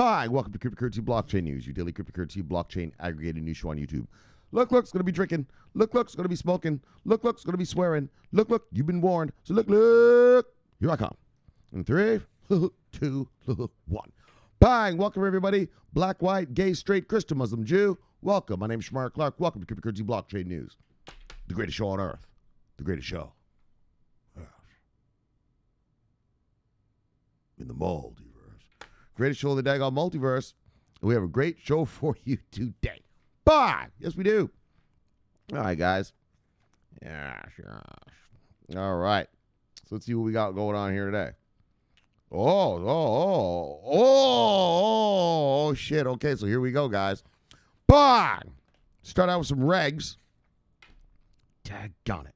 Bye. Welcome to Cryptocurrency Blockchain News, your daily cryptocurrency blockchain aggregated news show on YouTube. Look's going to be drinking. Look's going to be smoking. Look's going to be swearing. Look, you've been warned. So look, here I come. In 3, 2, 1. Bang. Welcome, everybody. Black, white, gay, straight, Christian, Muslim, Jew. Welcome. My name is Shomari Clarke. Welcome to Cryptocurrency Blockchain News. The greatest show on earth. The greatest show. In the multiverse. Greatest show in the daggone multiverse. We have a great show for you today. Bye. Yes, we do. All right, guys. Yeah, sure. All right. So let's see what we got going on here today. Oh, shit. Okay, so here we go, guys. Bang! Start out with some regs. Daggone it.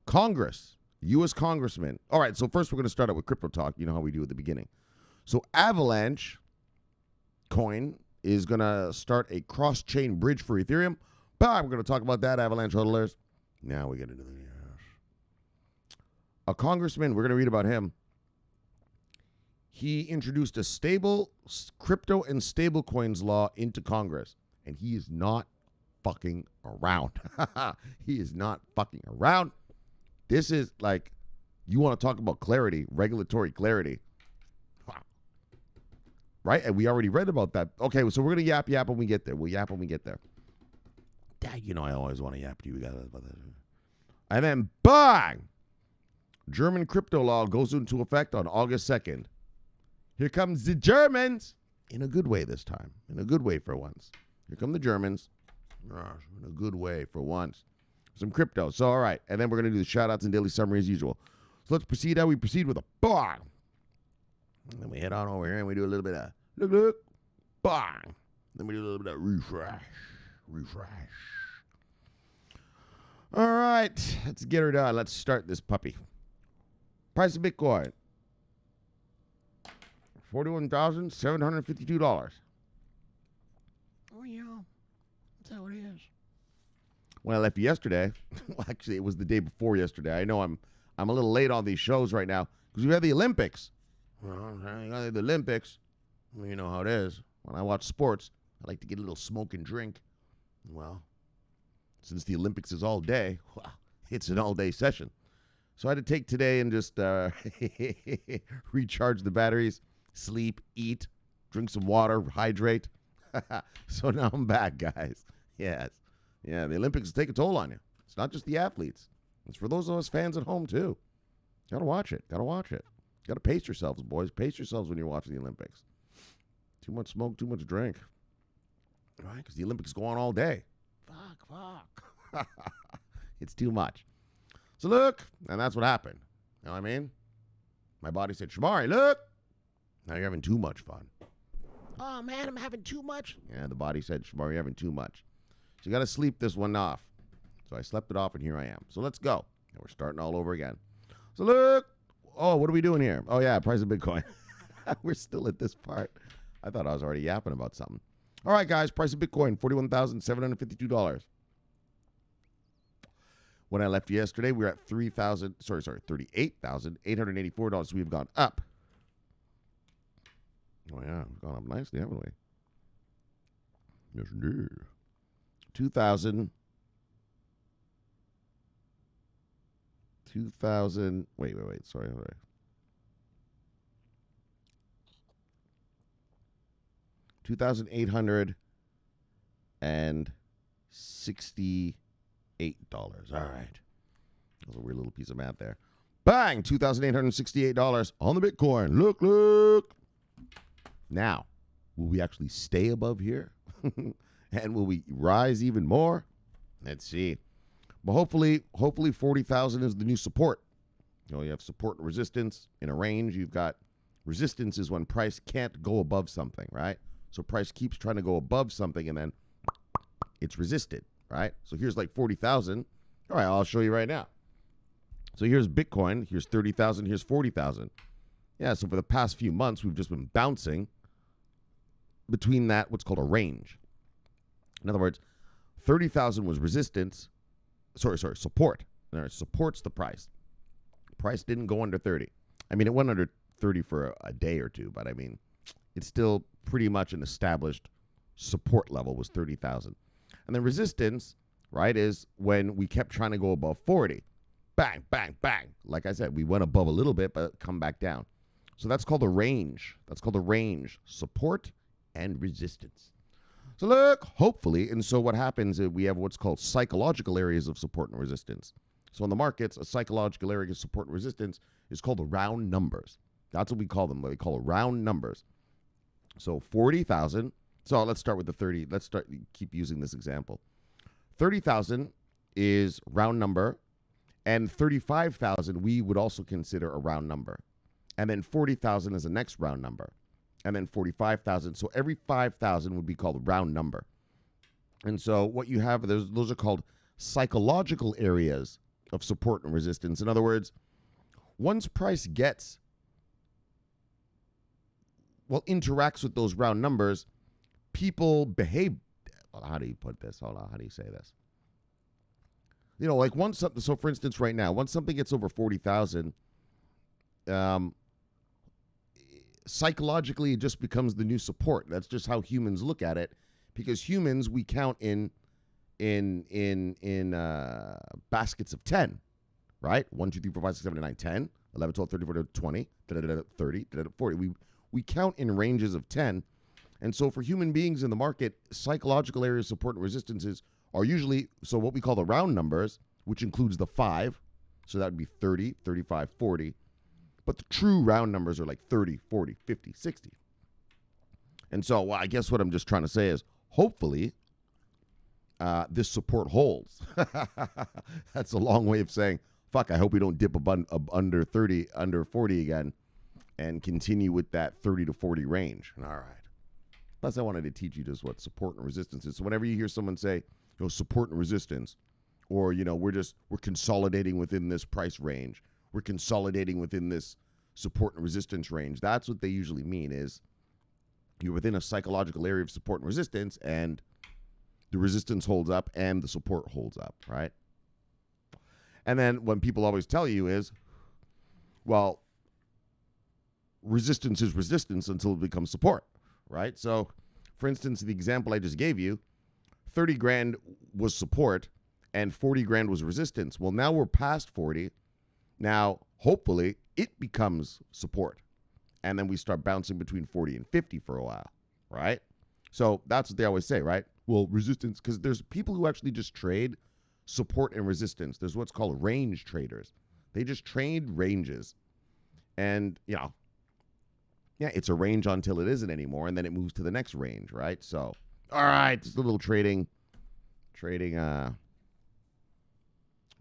Congress, U.S. Congressman. All right, so first we're going to start out with crypto talk. You know how we do at the beginning. So Avalanche coin is going to start a cross-chain bridge for Ethereum. Bang! We're going to talk about that, Avalanche hodlers. Now we get into the news. A congressman, we're going to read about him. He introduced a stable crypto and stablecoins law into Congress, and he is not fucking around. He is not fucking around. This is like, you want to talk about clarity, regulatory clarity. Wow. Right? And we already read about that. Okay, so we're going to yap when we get there. We'll yap when we get there. Dad, you know I always want to yap to you guys about that. And then, bang! German crypto law goes into effect on August 2nd. Here comes the Germans. In a good way this time. In a good way for once. Here come the Germans. In a good way for once. Some crypto. So, all right. And then we're going to do the shout-outs and daily summary as usual. So let's proceed how we proceed with a bang. And then we head on over here and we do a little bit of look, bang. Then we do a little bit of refresh. All right. Let's get her done. Let's start this puppy. Price of Bitcoin. $41,752. Oh, yeah. That's how it is. When I left yesterday, well, actually, it was the day before yesterday. I know I'm a little late on these shows right now because we have the Olympics. Well, the Olympics, well, you know how it is. When I watch sports, I like to get a little smoke and drink. Well, since the Olympics is all day, well, it's an all-day session. So I had to take today and just recharge the batteries, sleep, eat, drink some water, hydrate. So now I'm back, guys. Yes. Yeah, the Olympics take a toll on you. It's not just the athletes. It's for those of us fans at home, too. Got to watch it. Got to pace yourselves, boys. Pace yourselves when you're watching the Olympics. Too much smoke, too much drink. Right? Because the Olympics go on all day. Fuck. It's too much. So look, and that's what happened. You know what I mean? My body said, Shomari, look. Now you're having too much fun. Oh, man, I'm having too much? Yeah, the body said, Shomari, you're having too much. So you got to sleep this one off. So I slept it off, and here I am. So let's go. And we're starting all over again. So look. Oh, what are we doing here? Oh, yeah, price of Bitcoin. We're still at this part. I thought I was already yapping about something. All right, guys, price of Bitcoin, $41,752. When I left yesterday, we were at $38,884. We've gone up. Oh, yeah, we've gone up nicely, haven't we? Yes, indeed. 2,000. Wait. Sorry. $2,868. All right. That was a weird little piece of math there. Bang! $2,868 on the Bitcoin. Look. Now, will we actually stay above here? And will we rise even more? Let's see. But hopefully 40,000 is the new support. You know, you have support and resistance in a range. You've got resistance is when price can't go above something, right? So price keeps trying to go above something and then it's resisted, right? So here's like 40,000. All right, I'll show you right now. So here's Bitcoin. Here's 30,000. Here's 40,000. Yeah, so for the past few months, we've just been bouncing between that, what's called a range. In other words, 30,000 was resistance. Support. It supports the price. Price didn't go under 30. I mean, it went under 30 for a day or two, but I mean, it's still pretty much an established support level, was 30,000. And then resistance, right, is when we kept trying to go above 40. Bang, bang, bang. Like I said, we went above a little bit, but come back down. So that's called a range. That's called a range. Support and resistance. So look, hopefully, and so what happens is we have what's called psychological areas of support and resistance. So in the markets, a psychological area of support and resistance is called the round numbers. That's what we call them. We call it round numbers. So 40,000. So let's start with the 30. Let's keep using this example. 30,000 is round number, and 35,000 we would also consider a round number. And then 40,000 is the next round number. And then 45,000. So every 5,000 would be called a round number. And so what you have, those are called psychological areas of support and resistance. In other words, once price interacts with those round numbers, people behave. Well, how do you put this? Hold on. How do you say this? You know, like once something, so for instance, right now, once something gets over 40,000, psychologically, it just becomes the new support. That's just how humans look at it, because humans, we count in baskets of 10, right? 1, 2, 3, 4, 5, 6, 7, 8, 9, 10, 11, 12, 13, 14, 20, 30, 40. We count in ranges of 10. And so for human beings in the market, psychological areas of support and resistances are usually, so what we call the round numbers, which includes the 5. So that would be 30, 35, 40. But the true round numbers are like 30, 40, 50, 60. And so I guess what I'm just trying to say is hopefully this support holds. That's a long way of saying, fuck, I hope we don't dip under 30, under 40 again and continue with that 30 to 40 range. All right. Plus, I wanted to teach you just what support and resistance is. So whenever you hear someone say, support and resistance, or, we're consolidating within this price range, we're consolidating within this support and resistance range, that's what they usually mean is you're within a psychological area of support and resistance, and the resistance holds up and the support holds up, right? And then when people always tell you is, well, resistance is resistance until it becomes support, right? So, for instance, the example I just gave you, 30 grand was support and 40 grand was resistance. Well, now we're past 40. Now, hopefully, it becomes support. And then we start bouncing between 40 and 50 for a while, right? So that's what they always say, right? Well, resistance, because there's people who actually just trade support and resistance. There's what's called range traders. They just trade ranges. And, yeah, it's a range until it isn't anymore, and then it moves to the next range, right? So, all right, just a little trading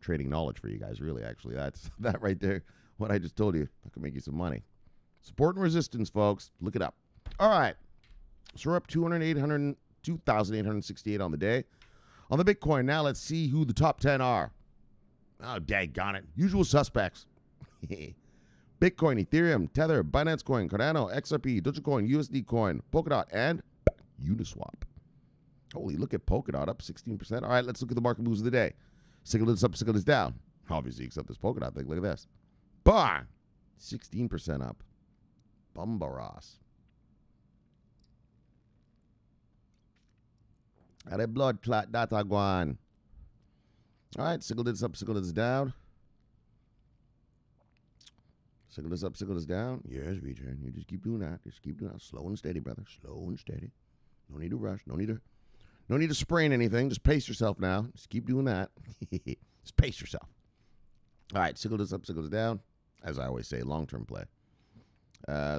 knowledge for you guys, really, actually. That's that right there, what I just told you. I can make you some money. Support and resistance, folks. Look it up. All right. So we're up 2,868 on the day. On the Bitcoin, now let's see who the top 10 are. Oh, daggone it. Usual suspects. Bitcoin, Ethereum, Tether, Binance Coin, Cardano, XRP, Dogecoin, USD Coin, Polkadot, and Uniswap. Holy, look at Polkadot up 16%. All right, let's look at the market moves of the day. Sickle is up, Sickle is down. Obviously, except this Polkadot thing. Look at this. Bang! 16% up. Bumbaros. Got a blood clot data guan. All right, Sickle is up, Sickle is down. Sickle is up, Sickle is down. Yes, return. You just keep doing that. Just keep doing that. Slow and steady, brother. Slow and steady. No need to rush. No need to sprain anything. Just pace yourself now. Just keep doing that. Just pace yourself. All right, Sickle is up, Sickle is down. As I always say, long-term play.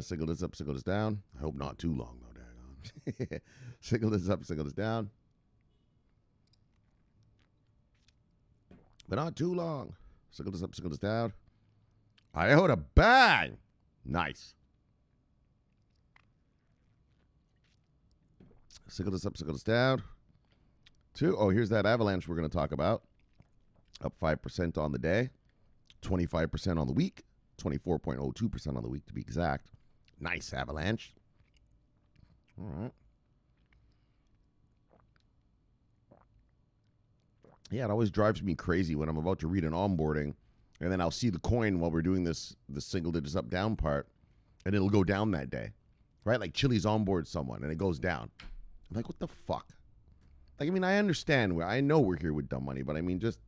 Sickle is up, Sickle is down. I hope not too long, though. Daggone. Sickle is up, Sickle is down. But not too long. Sickle is up, Sickle is down. Iota, bang! Nice. Sickle is up, Sickle is down. Here's that Avalanche we're going to talk about. Up 5% on the day. 25% on the week. 24.02% on the week, to be exact. Nice Avalanche. All right. Yeah, it always drives me crazy when I'm about to read an onboarding, and then I'll see the coin while we're doing this single digits up down part, and it'll go down that day. right? Like Chili's onboard someone and it goes down. I'm like, what the fuck? Like, I mean, I understand. I know we're here with dumb money, but I mean, just,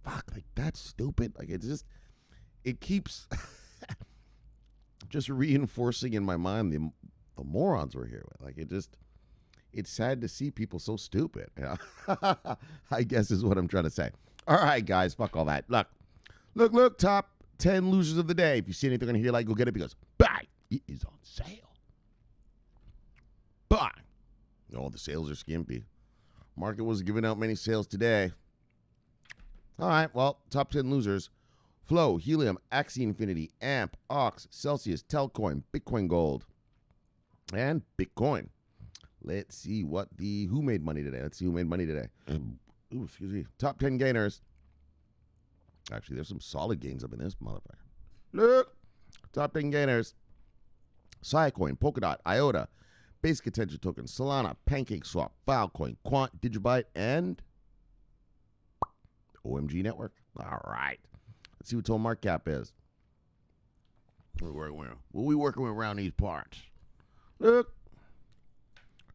fuck, like, that's stupid. Like, it's just, it keeps just reinforcing in my mind the morons we're here with. Like, it's sad to see people so stupid. You know? I guess is what I'm trying to say. All right, guys, fuck all that. Look, top 10 losers of the day. If you see anything on here, like, go get it because, buy, it is on sale. Buy. Oh, the sales are skimpy. Market was giving out many sales today. All right, well, top 10 losers. Flow, Helium, Axie Infinity, AMP, Ox, Celsius, Telcoin, Bitcoin Gold, and Bitcoin. Let's see who made money today. Ooh, excuse me. Top 10 gainers. Actually, there's some solid gains up in this motherfucker. Look. Top 10 gainers. Siacoin, Polkadot, IOTA, Basic Attention Token, Solana, PancakeSwap, Filecoin, Quant, Digibyte, and OMG Network. All right. Let's see what total market cap is. What we working with around these parts? Look.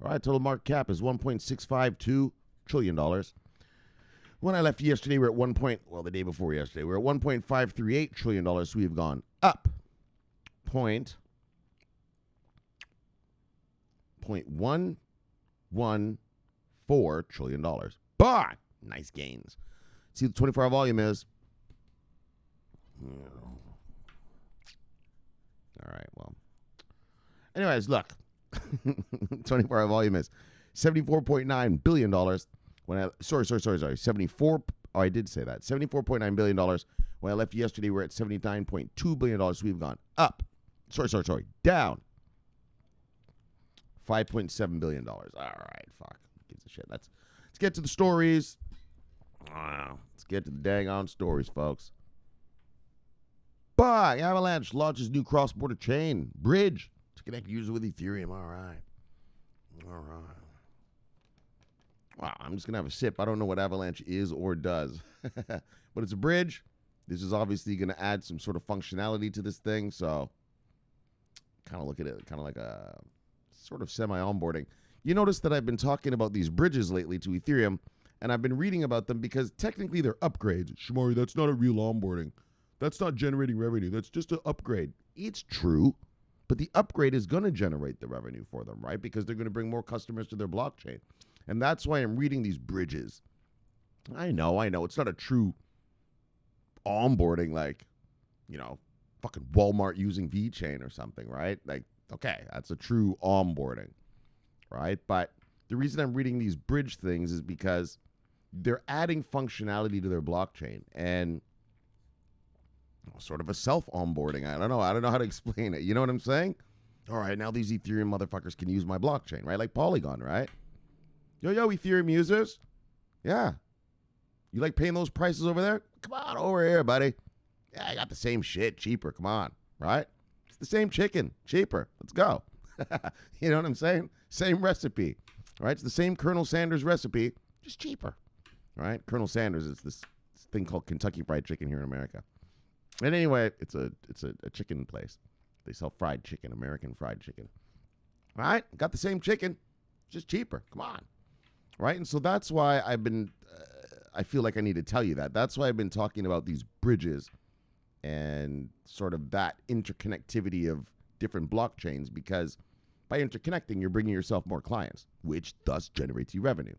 All right, total market cap is $1.652 trillion. When I left yesterday, we were at the day before yesterday, we were at $1.538 trillion. So we've gone up $0.114 trillion. But nice gains. See what the 24-hour volume is. All right, well. Anyways, look. 24-hour volume is $74.9 billion. I did say that. $74.9 billion. When I left yesterday, we're at $79.2 billion. So we've gone up. Down. $5.7 billion. All right, fuck. Gives a shit. Let's get to the stories. Let's get to the dang on stories, folks. Avalanche launches new cross-border chain bridge to connect users with Ethereum. All right. Wow, I'm just going to have a sip. I don't know what Avalanche is or does. But it's a bridge. This is obviously going to add some sort of functionality to this thing. So kind of look at it kind of like a sort of semi-onboarding. You notice that I've been talking about these bridges lately to Ethereum, and I've been reading about them because technically they're upgrades. Shomari, that's not a real onboarding. That's not generating revenue. That's just an upgrade. It's true, but the upgrade is going to generate the revenue for them, right? Because they're going to bring more customers to their blockchain. And that's why I'm reading these bridges. I know. It's not a true onboarding like, fucking Walmart using VeChain or something, right? Like, okay, that's a true onboarding, right? But the reason I'm reading these bridge things is because they're adding functionality to their blockchain and sort of a self-onboarding. I don't know how to explain it. You know what I'm saying? All right, now these Ethereum motherfuckers can use my blockchain, right? Like Polygon, right? Yo, Ethereum users. Yeah. You like paying those prices over there? Come on over here, buddy. Yeah, I got the same shit, cheaper. Come on, right? It's the same chicken, cheaper. Let's go. You know what I'm saying? Same recipe, right? It's the same Colonel Sanders recipe, just cheaper, right? Colonel Sanders is this thing called Kentucky Fried Chicken here in America. And anyway, it's a chicken place. They sell fried chicken, American fried chicken. All right? Got the same chicken, just cheaper. Come on. Right? And so that's why I feel like I need to tell you that. That's why I've been talking about these bridges and sort of that interconnectivity of different blockchains, because by interconnecting, you're bringing yourself more clients, which thus generates you revenue.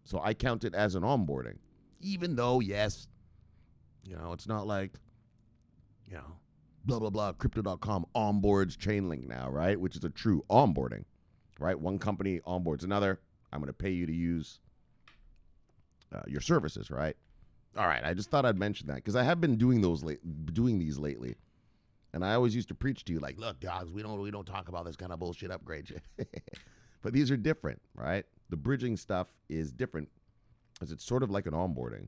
So I count it as an onboarding, even though, yes, it's not like, blah, blah, blah, crypto.com onboards Chainlink now, right? Which is a true onboarding, right? One company onboards another. I'm going to pay you to use your services, right? All right, I just thought I'd mention that because I have been doing these lately. And I always used to preach to you like, look, dogs, we don't talk about this kind of bullshit upgrade shit. But these are different, right? The bridging stuff is different because it's sort of like an onboarding.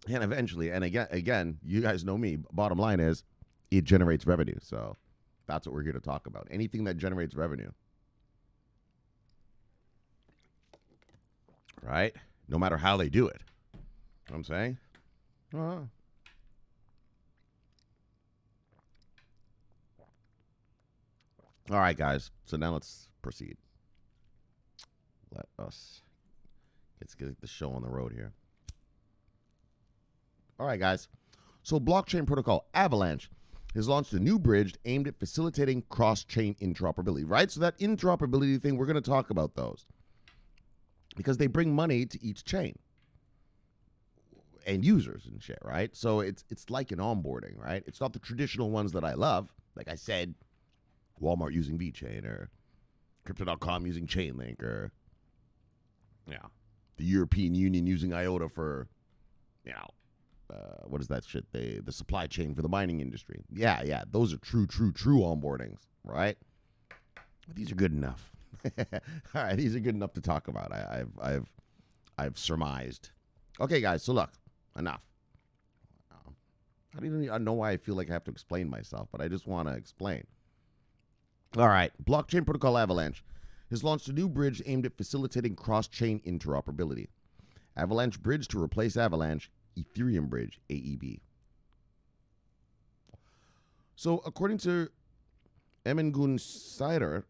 And eventually, and again, you guys know me, bottom line is it generates revenue. So that's what we're here to talk about. Anything that generates revenue. Right? No matter how they do it. You know what I'm saying? All right, guys. So now let's proceed. Let's get the show on the road here. All right, guys. So blockchain protocol Avalanche has launched a new bridge aimed at facilitating cross-chain interoperability, right? So that interoperability thing, we're going to talk about those because they bring money to each chain and users and shit, right? So it's like an onboarding, right? It's not the traditional ones that I love. Like I said, Walmart using VeChain or Crypto.com using Chainlink or, the European Union using IOTA for, what is that shit? The supply chain for the mining industry. Yeah. Those are true onboardings, right? These are good enough. All right, these are good enough to talk about. I've surmised. Okay, guys. So look, enough. I don't even know why I feel like I have to explain myself, but I just want to explain. All right, blockchain protocol Avalanche has launched a new bridge aimed at facilitating cross-chain interoperability. Avalanche Bridge to replace Avalanche Ethereum Bridge, AEB. So, according to Emengun Sider,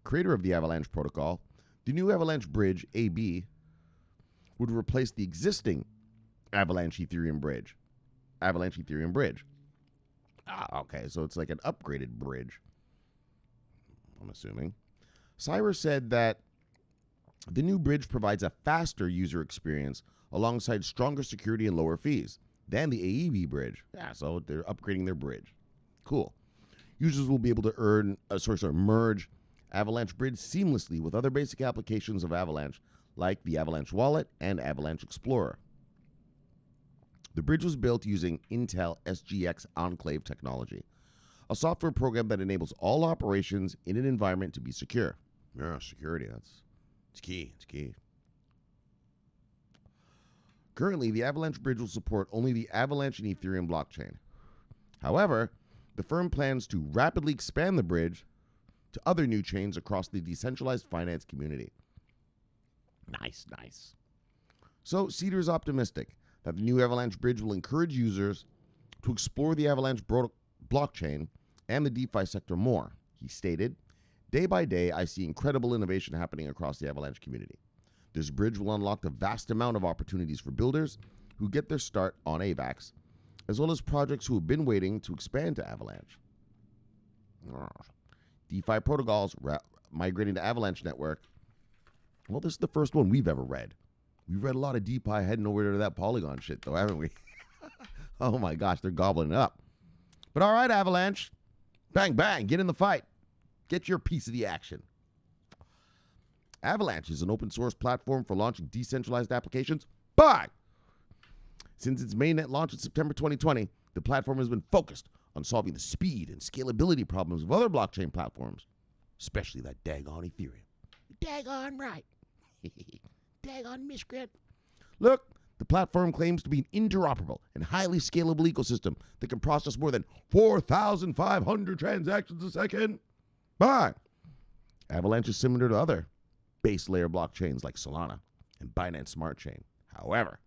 creator of the Avalanche protocol, the new Avalanche Bridge, AB, would replace the existing Avalanche Ethereum Bridge. Okay, so it's like an upgraded bridge, I'm assuming. Cyrus said that the new bridge provides a faster user experience alongside stronger security and lower fees than the AEB bridge. Yeah, so they're upgrading their bridge. Cool. Users will be able to merge Avalanche Bridge seamlessly with other basic applications of Avalanche, like the Avalanche Wallet and Avalanche Explorer. The bridge was built using Intel SGX Enclave technology, a software program that enables all operations in an environment to be secure. Yeah, security, it's key. Currently, the Avalanche Bridge will support only the Avalanche and Ethereum blockchain. However, the firm plans to rapidly expand the bridge to other new chains across the decentralized finance community. Nice. So, Cedar is optimistic that the new Avalanche Bridge will encourage users to explore the Avalanche blockchain and the DeFi sector more. He stated, "Day by day, I see incredible innovation happening across the Avalanche community. This bridge will unlock a vast amount of opportunities for builders who get their start on AVAX, as well as projects who have been waiting to expand to Avalanche." DeFi protocols migrating to Avalanche network. Well, this is the first one we've ever read. We've read a lot of DeFi heading over to that Polygon shit, though, haven't we? Oh my gosh, they're gobbling it up. But all right, Avalanche. Bang, bang, get in the fight. Get your piece of the action. Avalanche is an open source platform for launching decentralized applications. Bye! Since its mainnet launch in September 2020, the platform has been focused on solving the speed and scalability problems of other blockchain platforms, especially that daggone Ethereum. Daggone right. Daggone miscreant. Look, the platform claims to be an interoperable and highly scalable ecosystem that can process more than 4,500 transactions a second. Bye. Avalanche is similar to other base layer blockchains like Solana and Binance Smart Chain. However,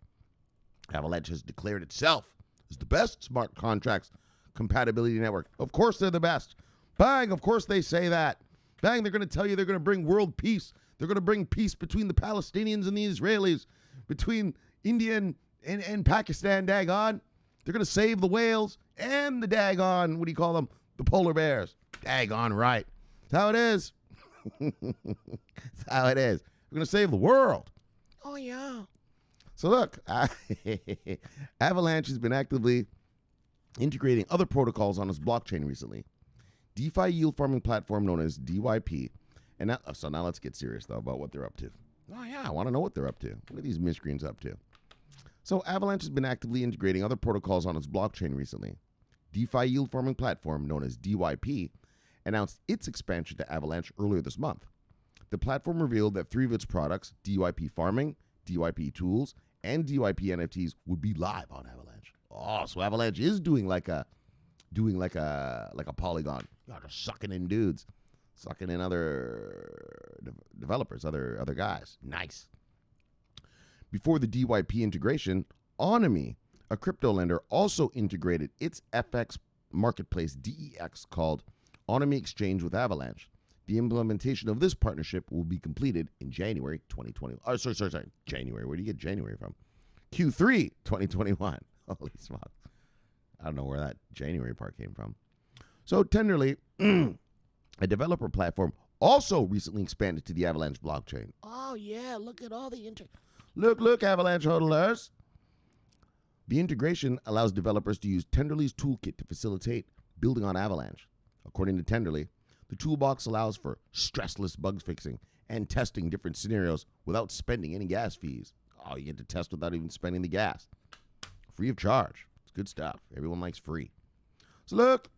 Avalanche has declared itself as the best smart contracts compatibility network. Of course they're the best. Bang, of course they say that. Bang, they're going to tell you they're going to bring world peace. They're going to bring peace between the Palestinians and the Israelis, between India and Pakistan, daggone. They're going to save the whales and the daggone, what do you call them? The polar bears. Daggone right. That's how it is. That's how it is. We're going to save the world. Oh, yeah. So look, Avalanche has been actively integrating other protocols on its blockchain recently. DeFi yield farming platform known as DYP. And now let's get serious, though, about what they're up to. Oh, yeah, I want to know what they're up to. What are these miscreants up to? So Avalanche has been actively integrating other protocols on its blockchain recently. DeFi yield farming platform known as DYP announced its expansion to Avalanche earlier this month. The platform revealed that 3 of its products, DYP Farming, DYP Tools, and DYP NFTs, would be live on Avalanche. Oh, so Avalanche is doing like a Polygon. You're just sucking in dudes. Sucking in other developers, other guys. Nice. Before the DYP integration, Onami, a crypto lender, also integrated its FX marketplace DEX called Onami Exchange with Avalanche. The implementation of this partnership will be completed in January 2020. Oh, sorry. January. Where do you get January from? Q3 2021. Holy smokes. I don't know where that January part came from. So Tenderly, a developer platform, also recently expanded to the Avalanche blockchain. Oh, yeah. Look at all the Look, Avalanche hodlers. The integration allows developers to use Tenderly's toolkit to facilitate building on Avalanche. According to Tenderly, the toolbox allows for stressless bug fixing and testing different scenarios without spending any gas fees. Oh, you get to test without even spending the gas. Free of charge. It's good stuff. Everyone likes free. So look,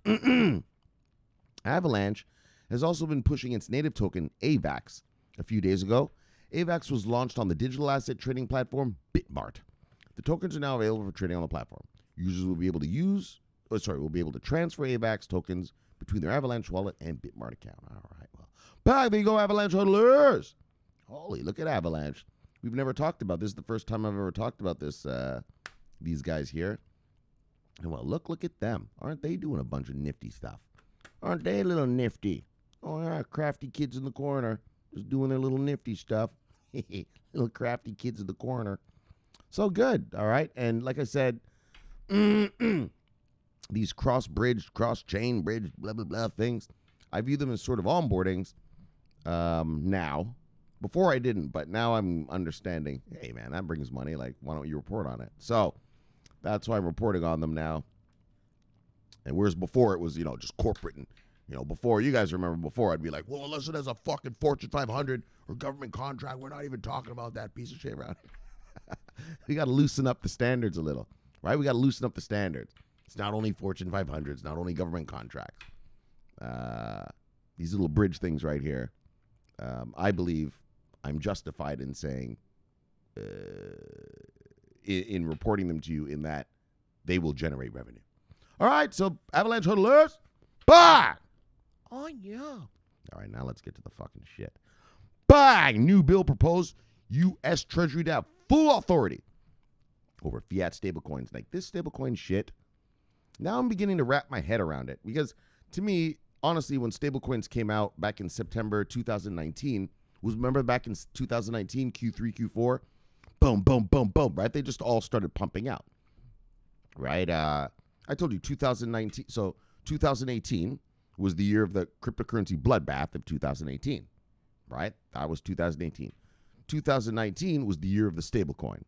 Avalanche has also been pushing its native token, AVAX. A few days ago, AVAX was launched on the digital asset trading platform Bitmart. The tokens are now available for trading on the platform. Users will be able to transfer AVAX tokens between their Avalanche wallet and Bitmart account. All right, well, back there you go, Avalanche hodlers. Holy, look at Avalanche. We've never talked about this. This is the first time I've ever talked about this. These guys here. And well, look at them. Aren't they doing a bunch of nifty stuff? Aren't they a little nifty? Oh, yeah, crafty kids in the corner just doing their little nifty stuff. Little crafty kids in the corner. So good, all right? And like I said, these cross-bridge, cross-chain bridge, blah, blah, blah things, I view them as sort of onboardings now. Before I didn't, but now I'm understanding, hey, man, that brings money. Like, why don't you report on it? So that's why I'm reporting on them now. And whereas before it was, just corporate and, before, you guys remember before, I'd be like, well, unless it has a fucking Fortune 500 or government contract, we're not even talking about that piece of shit around here. We got to loosen up the standards a little, right? We got to loosen up the standards. It's not only Fortune 500, it's not only government contracts. These little bridge things right here, I believe I'm justified in saying, in reporting them to you in that they will generate revenue. All right, so Avalanche hodlers, bang! Oh, yeah. All right, now let's get to the fucking shit. Bang! New bill proposed U.S. Treasury to have full authority over fiat stablecoins. Like this stablecoin shit, now I'm beginning to wrap my head around it. Because to me, honestly, when stablecoins came out back in September 2019, remember back in 2019, Q3, Q4? Boom, boom, boom, boom, right? They just all started pumping out, right? I told you 2019. So 2018 was the year of the cryptocurrency bloodbath of 2018, right? That was 2018. 2019 was the year of the stablecoin.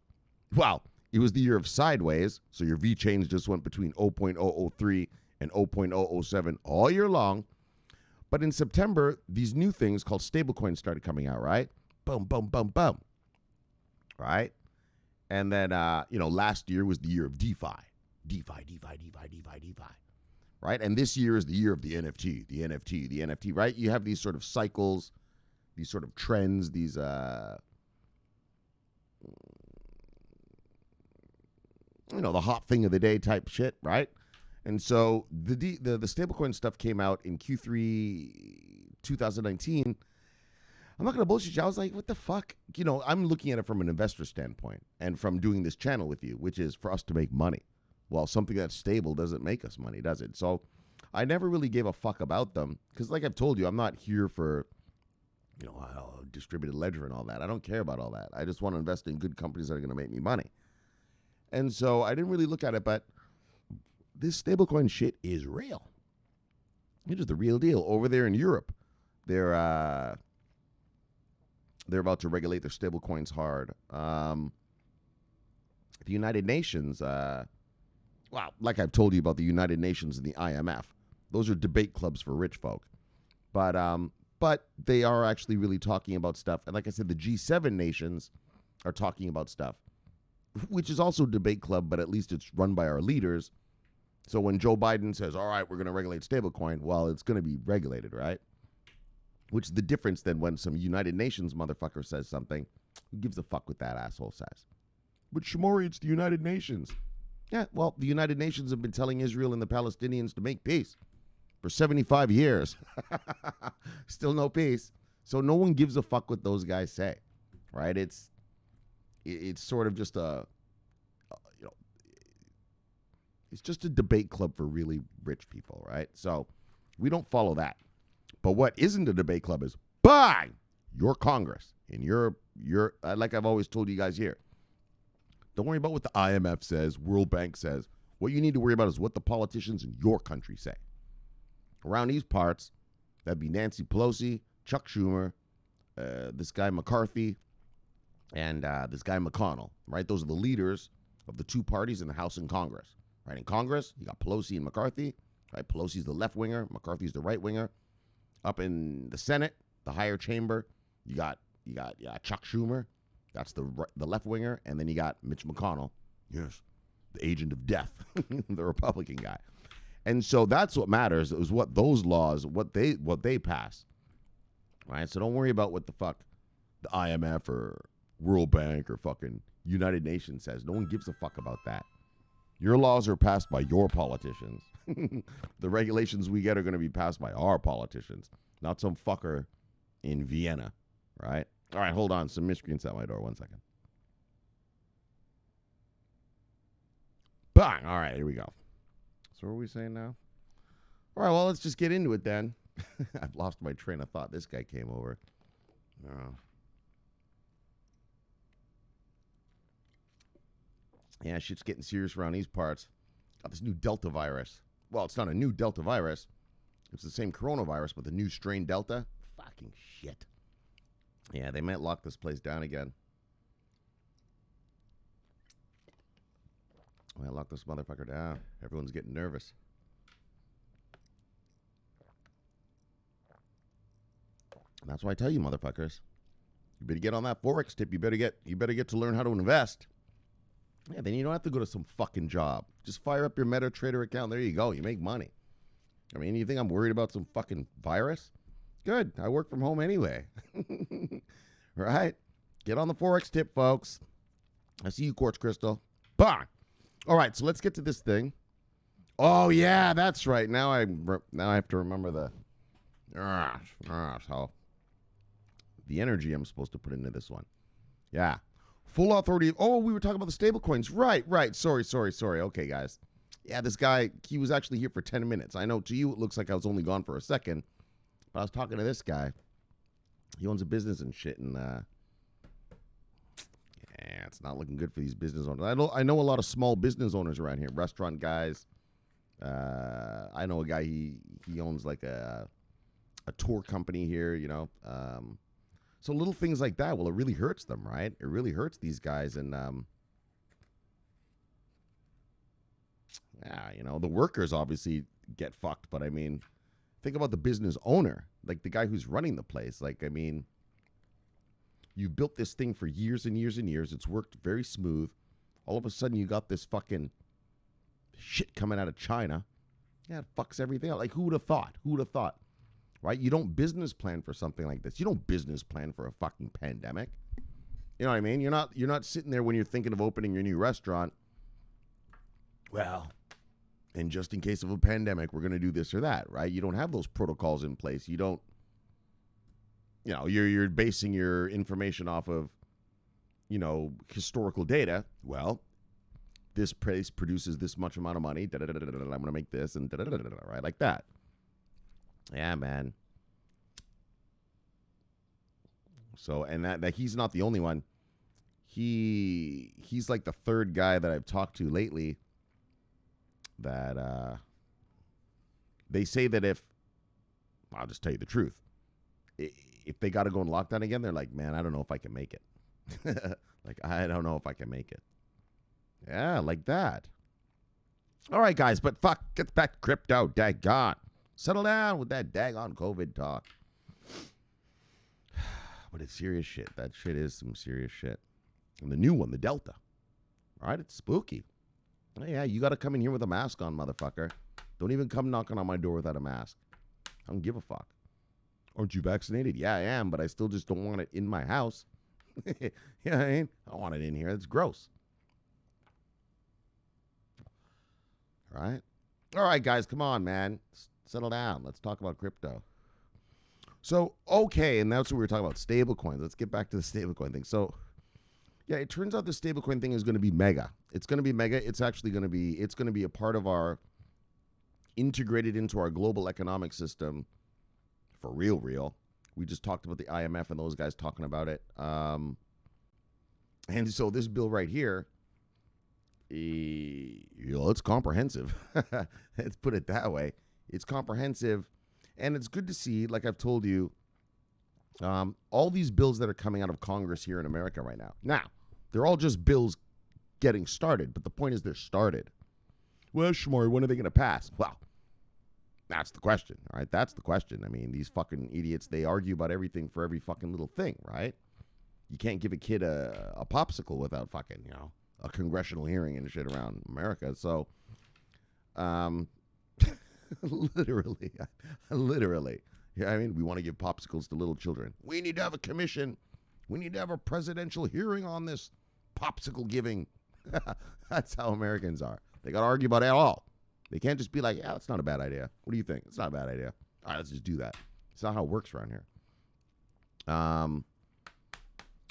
Wow, it was the year of sideways. So your V-chains just went between 0.003 and 0.007 all year long. But in September, these new things called stablecoins started coming out, right? Boom, boom, boom, boom. Right? And then, last year was the year of DeFi. DeFi. Right? And this year is the year of the NFT, right? You have these sort of cycles, these sort of trends, these, the hot thing of the day type shit, right? And so the stablecoin stuff came out in Q3 2019. I'm not going to bullshit you. I was like, what the fuck? I'm looking at it from an investor standpoint and from doing this channel with you, which is for us to make money. Well, something that's stable doesn't make us money, does it? So I never really gave a fuck about them because like I've told you, I'm not here for, distributed ledger and all that. I don't care about all that. I just want to invest in good companies that are going to make me money. And so I didn't really look at it, but this stablecoin shit is real. It is the real deal. Over there in Europe, they're about to regulate their stablecoins hard. The United Nations, like I've told you about the United Nations and the IMF, those are debate clubs for rich folk. But they are actually really talking about stuff. And like I said, the G7 nations are talking about stuff, which is also a debate club, but at least it's run by our leaders. So when Joe Biden says, all right, we're going to regulate stablecoin, well, it's going to be regulated, right? Which is the difference than when some United Nations motherfucker says something. Who gives a fuck what that asshole says? But Shomari, it's the United Nations. Yeah, well, the United Nations have been telling Israel and the Palestinians to make peace for 75 years. Still no peace. So no one gives a fuck what those guys say, right? It's sort of just It's just a debate club for really rich people, right? So we don't follow that. But what isn't a debate club is by your Congress and your like I've always told you guys here. Don't worry about what the IMF says, World Bank says. What you need to worry about is what the politicians in your country say. Around these parts, that'd be Nancy Pelosi, Chuck Schumer, this guy McCarthy, and this guy McConnell, right? Those are the leaders of the two parties in the House and Congress, right? In Congress, you got Pelosi and McCarthy, right? Pelosi's the left winger, McCarthy's the right winger. Up in the Senate, the higher chamber, you got Chuck Schumer, that's the left winger, and then you got Mitch McConnell, yes, the agent of death, the Republican guy. And so that's what matters, is what those laws, what they pass. Right? So don't worry about what the fuck the IMF or World Bank or fucking United Nations says. No one gives a fuck about that. Your laws are passed by your politicians. The regulations we get are going to be passed by our politicians, not some fucker in Vienna, right? All right, hold on. Some miscreants at my door. 1 second. Bang! All right, here we go. So what are we saying now? All right, well, let's just get into it then. I've lost my train of thought. This guy came over. Oh. Yeah, shit's getting serious around these parts. Got this new Delta virus. Well, it's not a new Delta virus. It's the same coronavirus, but the new strain Delta. Fucking shit. Yeah, they might lock this place down again. I might lock this motherfucker down. Everyone's getting nervous. And that's why I tell you, motherfuckers, you better get on that Forex tip. You better get to learn how to invest. Yeah, then you don't have to go to some fucking job. Just fire up your MetaTrader account. There you go. You make money. I mean, you think I'm worried about some fucking virus? Good. I work from home anyway. Right? Get on the Forex tip, folks. I see you, Quartz Crystal. Bah! All right, so let's get to this thing. Oh, yeah, that's right. Now I have to remember how the energy I'm supposed to put into this one. Yeah. Full authority. Oh, we were talking about the stablecoins. Right. Sorry. Okay, guys. Yeah, this guy, he was actually here for 10 minutes. I know to you it looks like I was only gone for a second, but I was talking to this guy. He owns a business and shit, and yeah, it's not looking good for these business owners. I know a lot of small business owners around here, restaurant guys. I know a guy, he owns like a tour company here, you know. So little things like that, well, it really hurts them, right? It really hurts these guys. And, yeah, you know, the workers obviously get fucked. But, I mean, think about the business owner, like the guy who's running the place. Like, I mean, you built this thing for years and years and years. It's worked very smooth. All of a sudden, you got this fucking shit coming out of China. Yeah, it fucks everything out. Like, who would have thought? Who would have thought? Right? You don't business plan for something like this. You don't business plan for a fucking pandemic. You know what I mean? You're not sitting there when you're thinking of opening your new restaurant. Well, and just in case of a pandemic, we're going to do this or that, right? You don't have those protocols in place. You don't, you know, you're basing your information off of, you know, historical data. Well, this place produces this much amount of money. I'm going to make this and right? Like that. Yeah, man. So, and that he's not the only one. He's like the third guy that I've talked to lately that they say that I'll just tell you the truth. If they got to go in lockdown again, they're like, man, I don't know if I can make it. Like, I don't know if I can make it. Yeah, like that. All right, guys, but fuck, get back to crypto, daggone. Settle down with that daggone COVID talk. But it's serious shit. That shit is some serious shit. And the new one, the Delta. All right, it's spooky. Oh, yeah, you got to come in here with a mask on, motherfucker. Don't even come knocking on my door without a mask. I don't give a fuck. Aren't you vaccinated? Yeah, I am, but I still just don't want it in my house. Yeah, I don't want it in here. It's gross. All right? All right, guys, come on, man. Settle down. Let's talk about crypto. So, okay, and that's what we were talking about, stablecoins. Let's get back to the stablecoin thing. So, yeah, it turns out the stablecoin thing is going to be mega. It's going to be mega. It's going to be a part of our integrated into our global economic system for real. We just talked about the IMF and those guys talking about it. And so this bill right here, it's comprehensive. Let's put it that way. It's comprehensive, and it's good to see, like I've told you, all these bills that are coming out of Congress here in America right now. Now, they're all just bills getting started, but the point is they're started. Well, Shomari, when are they going to pass? Well, that's the question, all right? That's the question. I mean, these fucking idiots, they argue about everything for every fucking little thing, right? You can't give a kid a popsicle without fucking, a congressional hearing and shit around America. So, literally. Yeah, I mean, we want to give popsicles to little children. We need to have a commission. We need to have a presidential hearing on this popsicle giving. That's how Americans are. They got to argue about it all. They can't just be like, yeah, that's not a bad idea. What do you think? It's not a bad idea. All right, let's just do that. It's not how it works around here.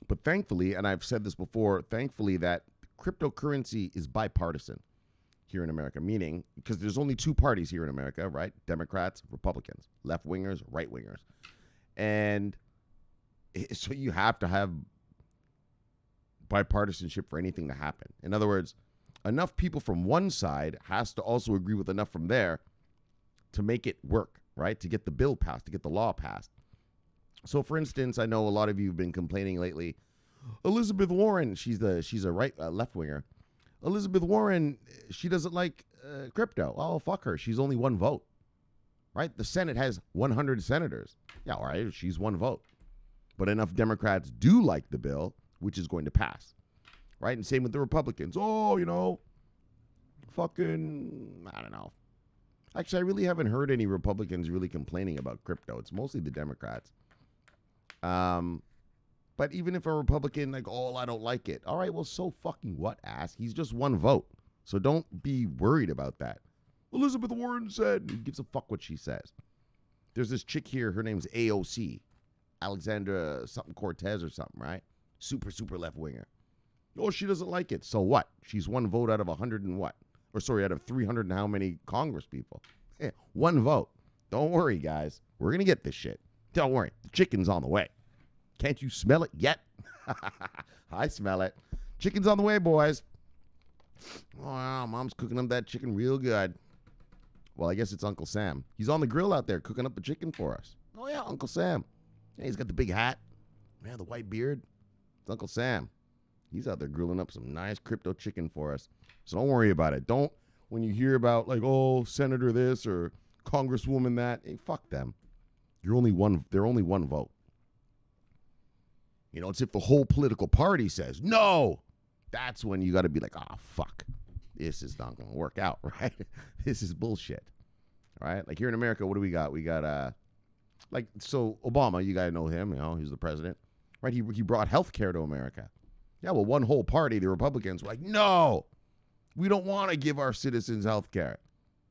But thankfully, and I've said this before, thankfully that cryptocurrency is bipartisan here in America, meaning because there's only two parties here in America, right? Democrats, Republicans, left-wingers, right-wingers. And so you have to have bipartisanship for anything to happen. In other words, enough people from one side has to also agree with enough from there to make it work, right? To get the bill passed, to get the law passed. So, for instance, I know a lot of you have been complaining lately. Elizabeth Warren, she's a left winger. Elizabeth Warren, she doesn't like crypto. Oh, fuck her. She's only one vote, right? The Senate has 100 senators. Yeah, all right, she's one vote. But enough Democrats do like the bill, which is going to pass, right? And same with the Republicans. Oh, fucking, I don't know. Actually, I really haven't heard any Republicans really complaining about crypto. It's mostly the Democrats. But even if a Republican, like, oh, I don't like it. All right, well, so fucking what, ass? He's just one vote. So don't be worried about that. Elizabeth Warren said, who gives a fuck what she says? There's this chick here, her name's AOC. Alexandra something Cortez or something, right? Super left winger. Oh, she doesn't like it. So what? She's one vote out of 100 and what? Or sorry, out of 300 and how many Congress people? Yeah, one vote. Don't worry, guys. We're going to get this shit. Don't worry. The chicken's on the way. Can't you smell it yet? I smell it. Chicken's on the way, boys. Wow, Mom's cooking up that chicken real good. Well, I guess it's Uncle Sam. He's on the grill out there cooking up the chicken for us. Oh, yeah, Uncle Sam. Yeah, he's got the big hat. Man, the white beard. It's Uncle Sam. He's out there grilling up some nice crypto chicken for us. So don't worry about it. Don't, when you hear about, like, oh, Senator this or Congresswoman that, hey, fuck them. They're only one vote. It's if the whole political party says no. That's when you got to be like, oh, fuck. This is not going to work out, right? This is bullshit, right? Like here in America, what do we got? We got, so Obama, you got to know him, he's the president, right? He brought health care to America. Yeah, well, one whole party, the Republicans, were like, no, we don't want to give our citizens health care.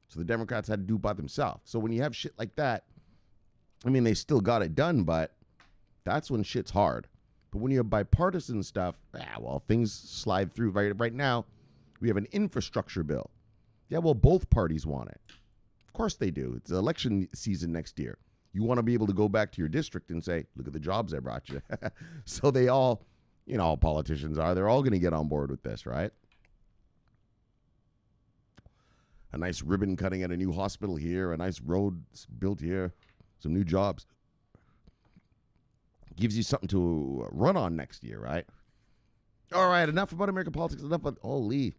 So the Democrats had to do it by themselves. So when you have shit like that, I mean, they still got it done, but that's when shit's hard. But when you have bipartisan stuff, things slide through. Right now, we have an infrastructure bill. Yeah, well, both parties want it. Of course they do. It's election season next year. You want to be able to go back to your district and say, look at the jobs I brought you. So they all, all politicians are. They're all going to get on board with this, right? A nice ribbon cutting at a new hospital here. A nice road built here. Some new jobs. Gives you something to run on next year, right? All right, enough about American politics. Enough about, holy.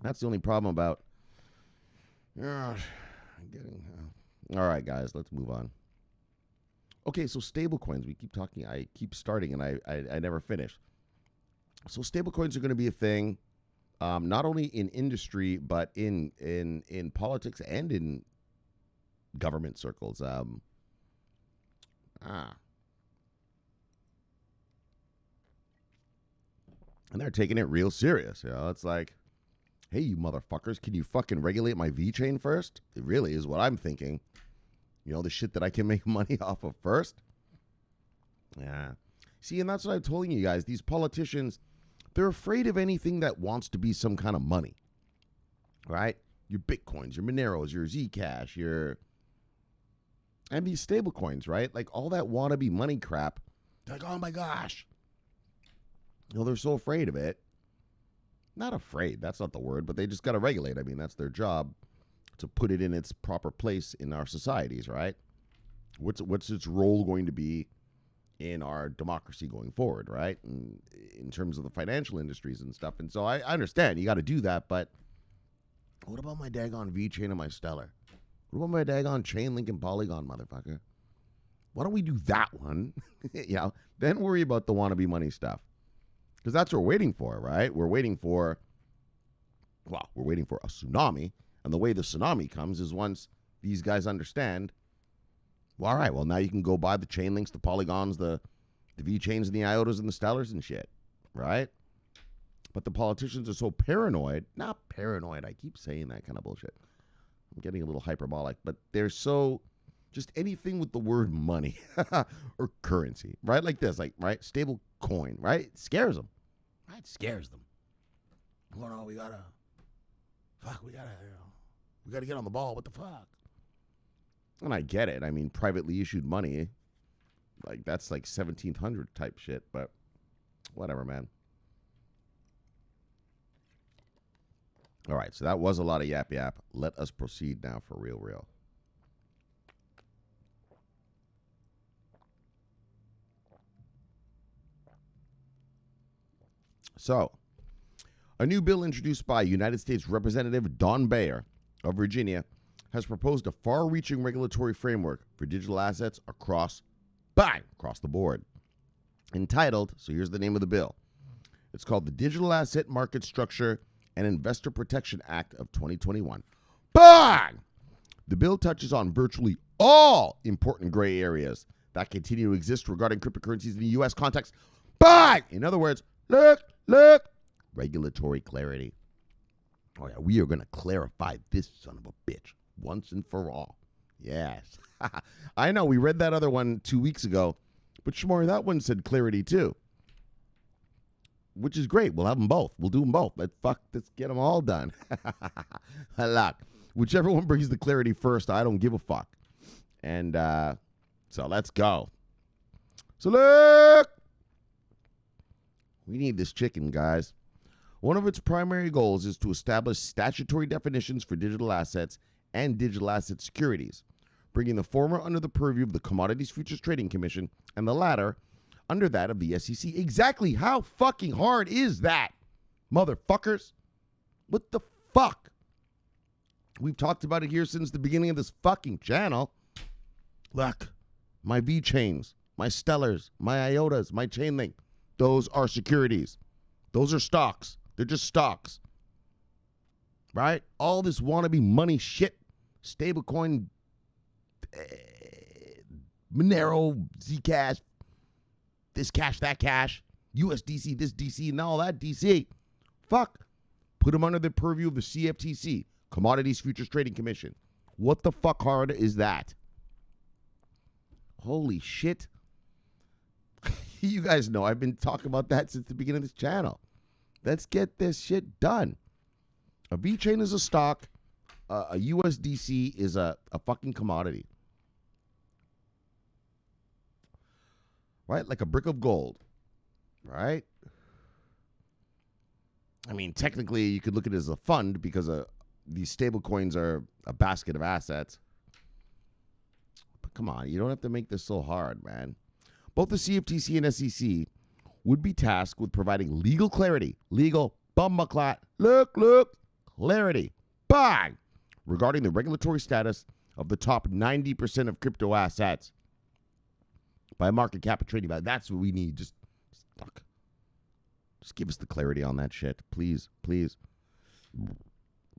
That's the only problem about all right, guys, let's move on. Okay, so stablecoins. We keep talking. I keep starting, and I never finish. So stablecoins are going to be a thing, not only in industry, but in politics and in government circles. And they're taking it real serious. It's like, hey, you motherfuckers, can you fucking regulate my VeChain first? It really is what I'm thinking. The shit that I can make money off of first. Yeah. See, and that's what I'm telling you guys. These politicians They're afraid of anything that wants to be some kind of money, right? Your Bitcoins, your Moneros, your Zcash, and these stablecoins, right? Like all that wannabe money crap. They're like, oh my gosh. They're so afraid of it. Not afraid, that's not the word, but they just got to regulate. I mean, that's their job, to put it in its proper place in our societies, right? What's its role going to be in our democracy going forward, right? And in terms of the financial industries and stuff. And so I understand you got to do that, but what about my daggone VeChain and my Stellar? What about my daggone Chainlink and Polygon, motherfucker? Why don't we do that one? Then worry about the wannabe money stuff. Because that's what we're waiting for, right? We're waiting for a tsunami. And the way the tsunami comes is once these guys understand, well, all right, well, now you can go buy the Chainlinks, the Polygons, the VeChains and the IOTAs and the Stellars and shit, right? But the politicians are so paranoid. Not paranoid. I keep saying that kind of bullshit. I'm getting a little hyperbolic. But they're so, just anything with the word money or currency, right? Like this, right? Stable coin, right? It scares them. Right? It scares them. Oh, no, we gotta get on the ball. What the fuck? And I get it. I mean, privately issued money, like that's like 1700 type shit, but whatever, man. All right, so that was a lot of yap. Let us proceed now for real. So, a new bill introduced by United States Representative Don Bayer of Virginia has proposed a far-reaching regulatory framework for digital assets across the board. Entitled, so here's the name of the bill. It's called the Digital Asset Market Structure and Investor Protection Act of 2021. Bang! The bill touches on virtually all important gray areas that continue to exist regarding cryptocurrencies in the U.S. context. Bang! In other words, look, regulatory clarity. Oh, yeah, we are going to clarify this son of a bitch once and for all. Yes. I know, we read that other one 2 weeks ago, but Shomari, that one said clarity too. Which is great. We'll have them both. We'll do them both. Let's get them all done. Halak. Whichever one brings the clarity first, I don't give a fuck. And so let's go. So look. We need this chicken, guys. One of its primary goals is to establish statutory definitions for digital assets and digital asset securities, bringing the former under the purview of the Commodities Futures Trading Commission and the latter under that of the SEC. Exactly how fucking hard is that, motherfuckers? What the fuck? We've talked about it here since the beginning of this fucking channel. Look, my VeChains, my Stellars, my IOTAs, my Chainlink, those are securities. Those are stocks. They're just stocks. Right? All this wannabe money shit, stablecoin, Monero, Zcash, this cash, that cash, USDC, this DC, and all that DC. Fuck. Put them under the purview of the CFTC, Commodities Futures Trading Commission. What the fuck hard is that? Holy shit. You guys know I've been talking about that since the beginning of this channel. Let's get this shit done. A VeChain is a stock. A USDC is a fucking commodity. Right? Like a brick of gold. Right? I mean, technically, you could look at it as a fund because these stable coins are a basket of assets. But come on, you don't have to make this so hard, man. Both the CFTC and SEC would be tasked with providing legal clarity, clarity, bang, regarding the regulatory status of the top 90% of crypto assets by market cap and trading value. That's what we need. Just give us the clarity on that shit, please.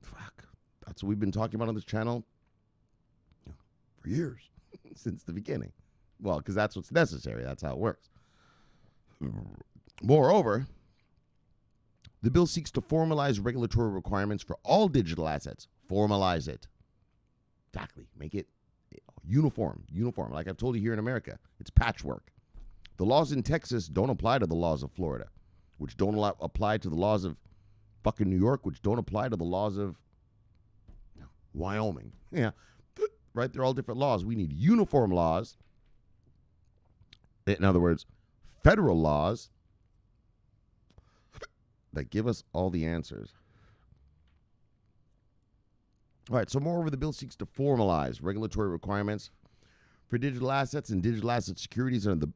Fuck. That's what we've been talking about on this channel for years, since the beginning. Well, because that's what's necessary. That's how it works. Moreover, the bill seeks to formalize regulatory requirements for all digital assets. Formalize it. Exactly. Make it uniform. Like I've told you here in America, it's patchwork. The laws in Texas don't apply to the laws of Florida, which don't apply to the laws of fucking New York, which don't apply to the laws of Wyoming. Yeah, right? They're all different laws. We need uniform laws. In other words, federal laws that give us all the answers. All right, so moreover, the bill seeks to formalize regulatory requirements for digital assets and digital asset securities under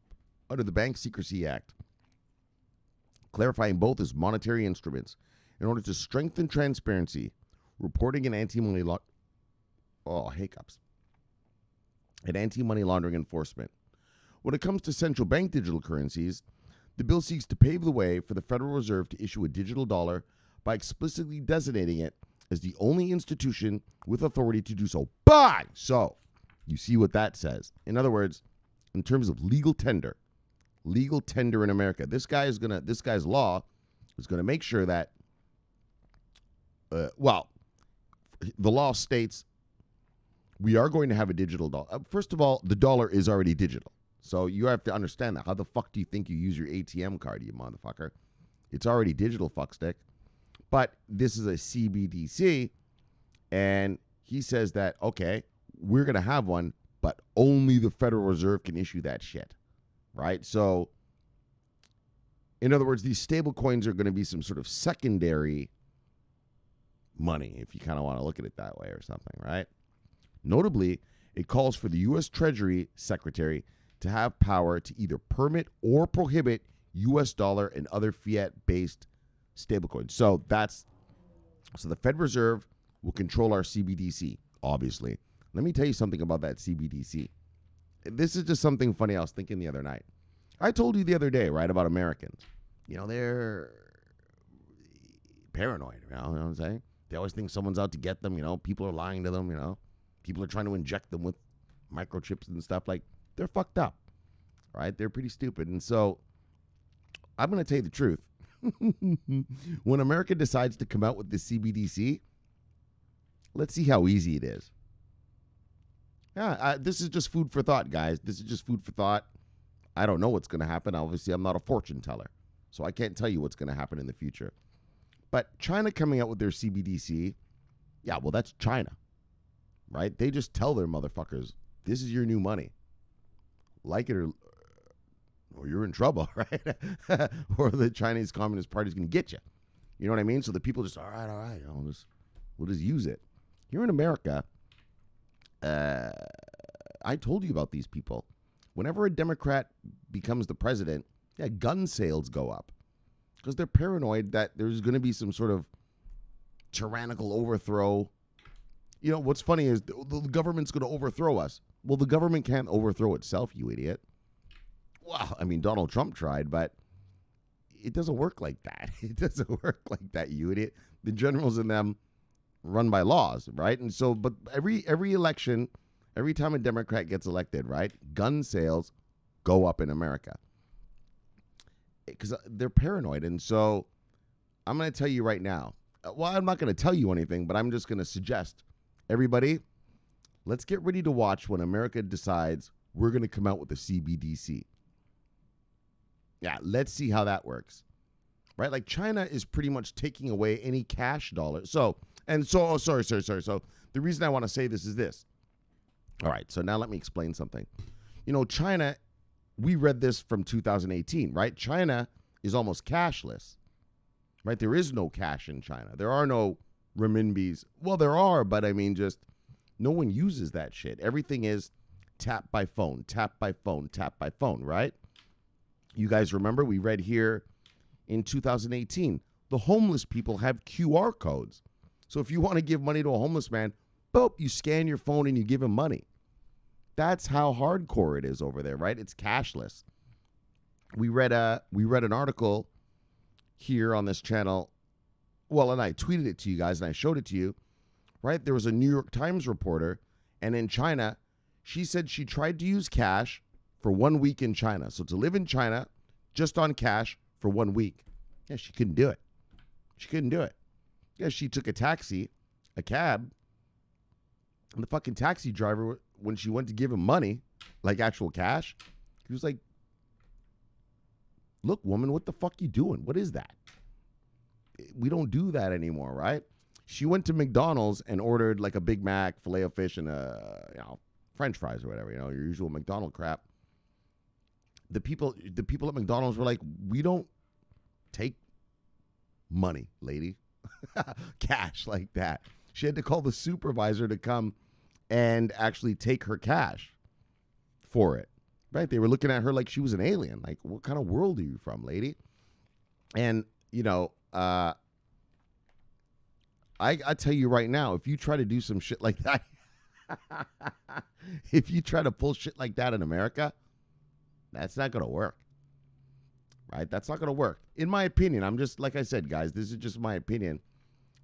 the Bank Secrecy Act, clarifying both as monetary instruments in order to strengthen transparency, reporting, and anti-money laundering enforcement. When it comes to central bank digital currencies, the bill seeks to pave the way for the Federal Reserve to issue a digital dollar by explicitly designating it as the only institution with authority to do so. So, you see what that says. In other words, in terms of legal tender in America, this guy's law is gonna make sure that, the law states we are going to have a digital dollar. First of all, the dollar is already digital. So you have to understand that. How the fuck do you think you use your ATM card, you motherfucker? It's already digital, fuckstick. But this is a CBDC, and he says that, okay, we're going to have one, but only the Federal Reserve can issue that shit, right? So, in other words, these stable coins are going to be some sort of secondary money, if you kind of want to look at it that way or something, right? Notably, it calls for the U.S. Treasury Secretary to have power to either permit or prohibit U.S. dollar and other fiat-based stablecoins. So the Fed Reserve will control our CBDC, obviously. Let me tell you something about that CBDC. This is just something funny I was thinking the other night. I told you the other day, right, about Americans. You know, they're paranoid, you know what I'm saying? They always think someone's out to get them, you know. People are lying to them, you know. People are trying to inject them with microchips and stuff. Like, they're fucked up, right? They're pretty stupid. And so I'm going to tell you the truth. When America decides to come out with the CBDC, let's see how easy it is. Yeah, this is just food for thought, guys. This is just food for thought. I don't know what's going to happen. Obviously, I'm not a fortune teller, so I can't tell you what's going to happen in the future. But China coming out with their CBDC, yeah, well, that's China, right? They just tell their motherfuckers, this is your new money. Like it or you're in trouble, right? Or the Chinese Communist Party is going to get you. You know what I mean? So the people just, all right, we'll just use it. Here in America, I told you about these people. Whenever a Democrat becomes the president, yeah, gun sales go up because they're paranoid that there's going to be some sort of tyrannical overthrow. You know, what's funny is the government's going to overthrow us. Well, the government can't overthrow itself, you idiot. Well, I mean, Donald Trump tried, but it doesn't work like that. It doesn't work like that, you idiot. The generals in them run by laws, right? And so, but every election, every time a Democrat gets elected, right, gun sales go up in America because they're paranoid. And so I'm going to tell you right now, well, I'm not going to tell you anything, but I'm just going to suggest, everybody, let's get ready to watch when America decides we're going to come out with a CBDC. Yeah, let's see how that works. Right? Like China is pretty much taking away any cash dollar. Sorry. So the reason I want to say this is this. All right, so now let me explain something. You know, China, we read this from 2018, right? China is almost cashless, right? There is no cash in China. There are no renminbis. Well, there are, but I mean, just no one uses that shit. Everything is tap by phone, right? You guys remember we read here in 2018, the homeless people have QR codes. So if you want to give money to a homeless man, boop, you scan your phone and you give him money. That's how hardcore it is over there, right? It's cashless. We read an article here on this channel. Well, and I tweeted it to you guys and I showed it to you, right? There was a New York Times reporter, and in China, she said she tried to use cash for 1 week in China. So to live in China just on cash for 1 week. Yeah, she couldn't do it. Yeah, she took a cab, and the fucking taxi driver, when she went to give him money, like actual cash, he was like, Look, woman, what the fuck you doing? What is that? We don't do that anymore, right? She went to McDonald's and ordered like a Big Mac, filet of fish, and French fries or whatever, your usual McDonald's crap. The people at McDonald's were like, we don't take money, lady. Cash like that. She had to call the supervisor to come and actually take her cash for it. Right? They were looking at her like she was an alien. Like, what kind of world are you from, lady? And, I tell you right now, if you try to do some shit like that, if you try to pull shit like that in America, that's not going to work. Right? That's not going to work. In my opinion, I'm just, like I said, guys, this is just my opinion.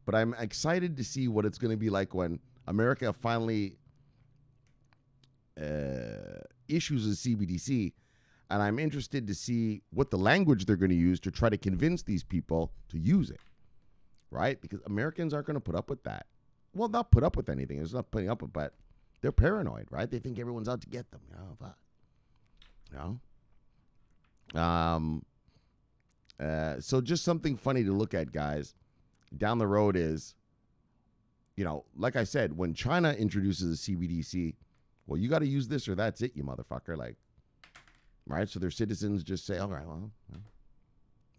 But I'm excited to see what it's going to be like when America finally issues a CBDC. And I'm interested to see what the language they're going to use to try to convince these people to use it. Right? Because Americans aren't going to put up with that. Well, not put up with anything. It's not putting up with, but they're paranoid, right? They think everyone's out to get them. So just something funny to look at, guys. Down the road is, like I said, when China introduces a CBDC, well, you got to use this or that's it, you motherfucker. Like, right? So their citizens just say, all right, well, that's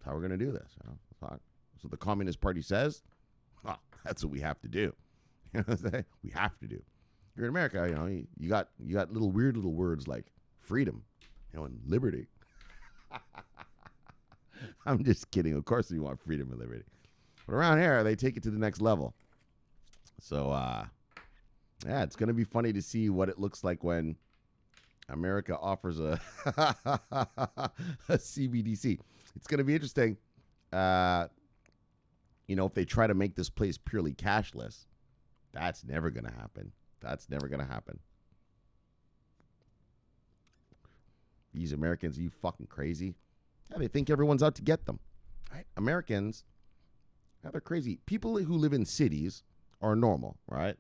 how we're going to do this. So the Communist Party says, well, that's what we have to do. We have to do. You're in America, you got weird little words like freedom, and liberty. I'm just kidding. Of course we want freedom and liberty. But around here, they take it to the next level. So, it's going to be funny to see what it looks like when America offers a CBDC. It's going to be interesting. If they try to make this place purely cashless, that's never going to happen. That's never going to happen. These Americans, are you fucking crazy? Yeah, they think everyone's out to get them. Right? Americans, they're crazy. People who live in cities are normal, right?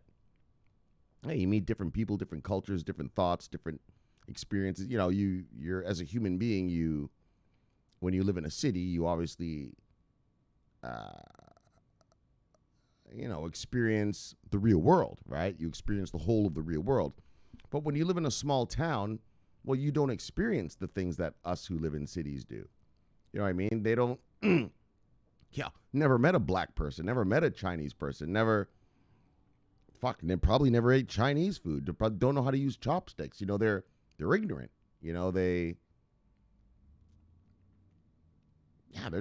Hey, you meet different people, different cultures, different thoughts, different experiences. You're as a human being, when you live in a city, you obviously, experience the real world, right? You experience the whole of the real world. But when you live in a small town, well, you don't experience the things that us who live in cities do. You know what I mean? They don't, never met a black person, never met a Chinese person, they probably never ate Chinese food. They probably don't know how to use chopsticks. They're ignorant. They're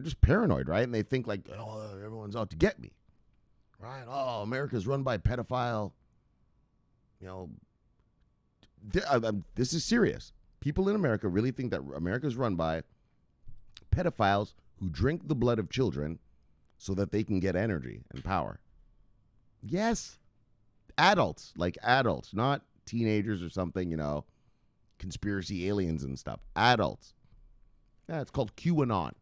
just paranoid, right? And they think like, oh, everyone's out to get me, right? Oh, America's run by pedophile. This is serious. People in America really think that America's run by pedophiles who drink the blood of children so that they can get energy and power. Yes. Adults, not teenagers or something, conspiracy aliens and stuff. Adults. Yeah, it's called QAnon.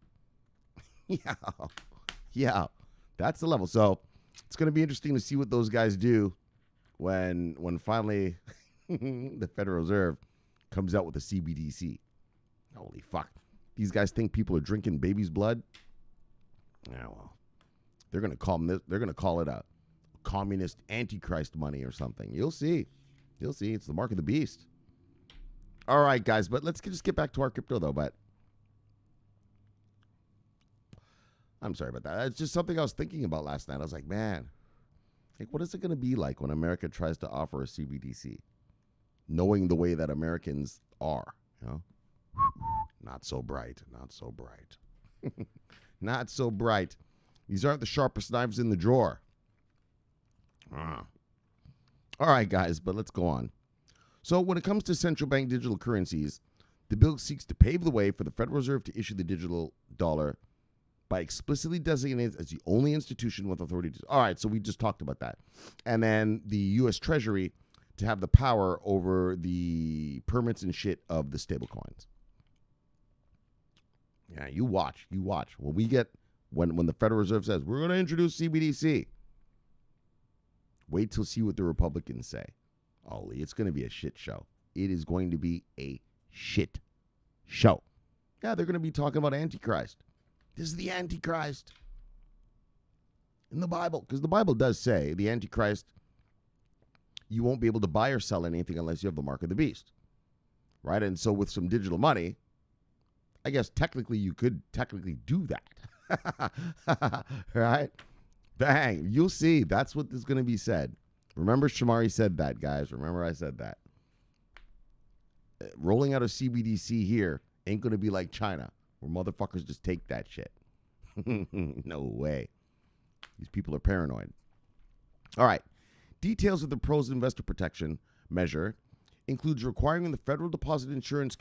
Yeah, that's the level. So it's going to be interesting to see what those guys do when finally the Federal Reserve comes out with a CBDC. Holy fuck. These guys think people are drinking baby's blood? Yeah, well, they're going to call it a communist antichrist money or something. You'll see. It's the mark of the beast. All right, guys, but let's just get back to our crypto, though. But I'm sorry about that. It's just something I was thinking about last night. I was like, man, what is it going to be like when America tries to offer a CBDC? Knowing the way that Americans are, Not so bright. Not so bright. These aren't the sharpest knives in the drawer. All right, guys, but let's go on. So when it comes to central bank digital currencies, the bill seeks to pave the way for the Federal Reserve to issue the digital dollar by explicitly designated as the only institution with authority to... All right, so we just talked about that. And then the U.S. Treasury to have the power over the permits and shit of the stablecoins. Yeah, you watch. When we get... When the Federal Reserve says, we're going to introduce CBDC, wait till see what the Republicans say. Ollie, it's going to be a shit show. It is going to be a shit show. Yeah, they're going to be talking about Antichrist. This is the Antichrist in the Bible. Because the Bible does say the Antichrist, you won't be able to buy or sell anything unless you have the mark of the beast. Right? And so with some digital money, I guess technically you could technically do that. Right? Bang. You'll see. That's what is going to be said. Remember Shomari said that, guys. Remember I said that. Rolling out a CBDC here ain't going to be like China, where motherfuckers just take that shit. No way. These people are paranoid. All right. Details of the proposed investor protection measure includes requiring the Federal Deposit Insurance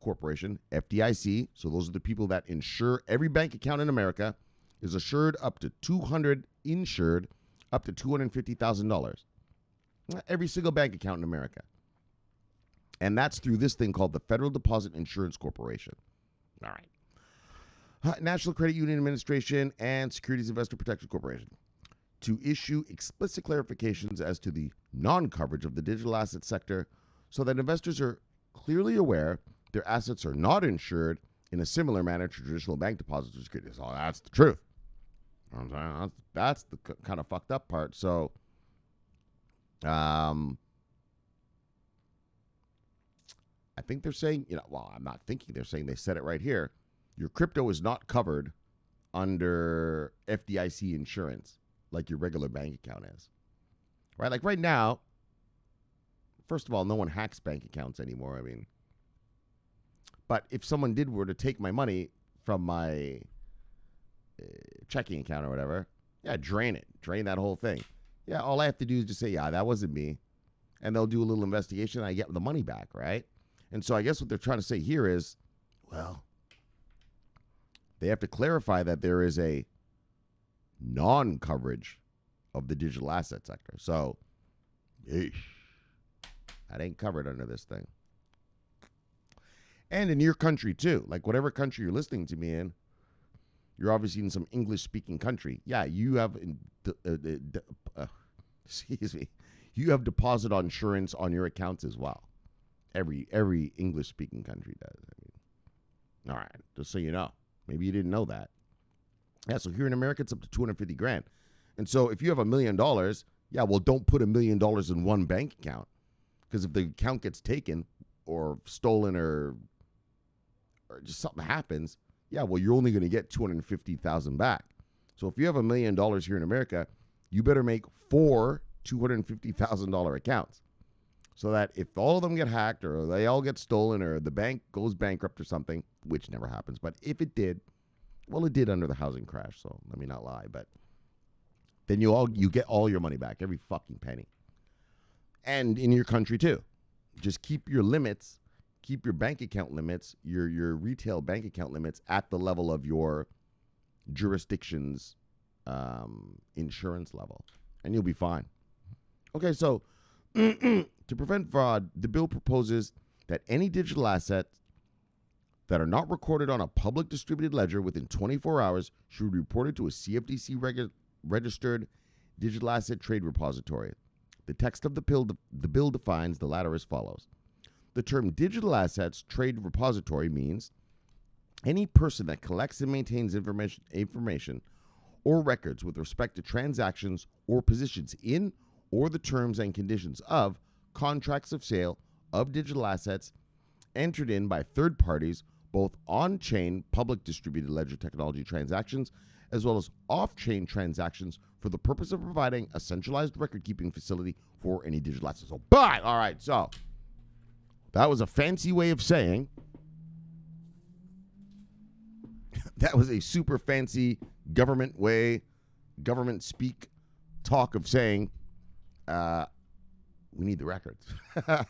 Corporation, FDIC, so those are the people that insure every bank account in America, is insured up to $250,000. Every single bank account in America. And that's through this thing called the Federal Deposit Insurance Corporation. All right. National Credit Union Administration and Securities Investor Protection Corporation to issue explicit clarifications as to the non-coverage of the digital asset sector so that investors are clearly aware their assets are not insured in a similar manner to traditional bank deposits or securities. Oh, that's the truth. That's the kind of fucked up part. So, I think they're saying, I'm not thinking, they're saying, they said it right here. Your crypto is not covered under FDIC insurance like your regular bank account is. Right? Like right now, first of all, no one hacks bank accounts anymore. But if someone were to take my money from my checking account or whatever, drain it. Drain that whole thing. Yeah, all I have to do is just say, that wasn't me. And they'll do a little investigation and I get the money back, right? And so I guess what they're trying to say here is, well, they have to clarify that there is a non-coverage of the digital asset sector. So, that ain't covered under this thing. And in your country, too. Like, whatever country you're listening to me in, you're obviously in some English-speaking country. Yeah, you have, you have deposit insurance on your accounts as well. Every English-speaking country does. All right, just so you know. Maybe you didn't know that. Yeah, so here in America, it's up to $250,000. And so if you have $1 million, don't put $1 million in one bank account. Because if the account gets taken or stolen or just something happens, you're only going to get $250,000 back. So if you have $1 million here in America, you better make 4 $250,000 accounts. So that if all of them get hacked or they all get stolen or the bank goes bankrupt or something, which never happens, but if it did, well, it did under the housing crash, so let me not lie, but then you get all your money back, every fucking penny. And in your country too. Just keep your limits, keep your bank account limits, your retail bank account limits at the level of your jurisdiction's insurance level, and you'll be fine. Okay, so to prevent fraud, the bill proposes that any digital assets that are not recorded on a public distributed ledger within 24 hours should be reported to a CFTC registered digital asset trade repository. The text of the bill defines the latter as follows. The term digital assets trade repository means any person that collects and maintains information or records with respect to transactions or positions in or the terms and conditions of contracts of sale of digital assets entered in by third parties, both on-chain public distributed ledger technology transactions, as well as off-chain transactions for the purpose of providing a centralized record-keeping facility for any digital assets. So, all right, so that was a fancy way of saying, that was a super fancy government way, government speak talk of saying, we need the records. We're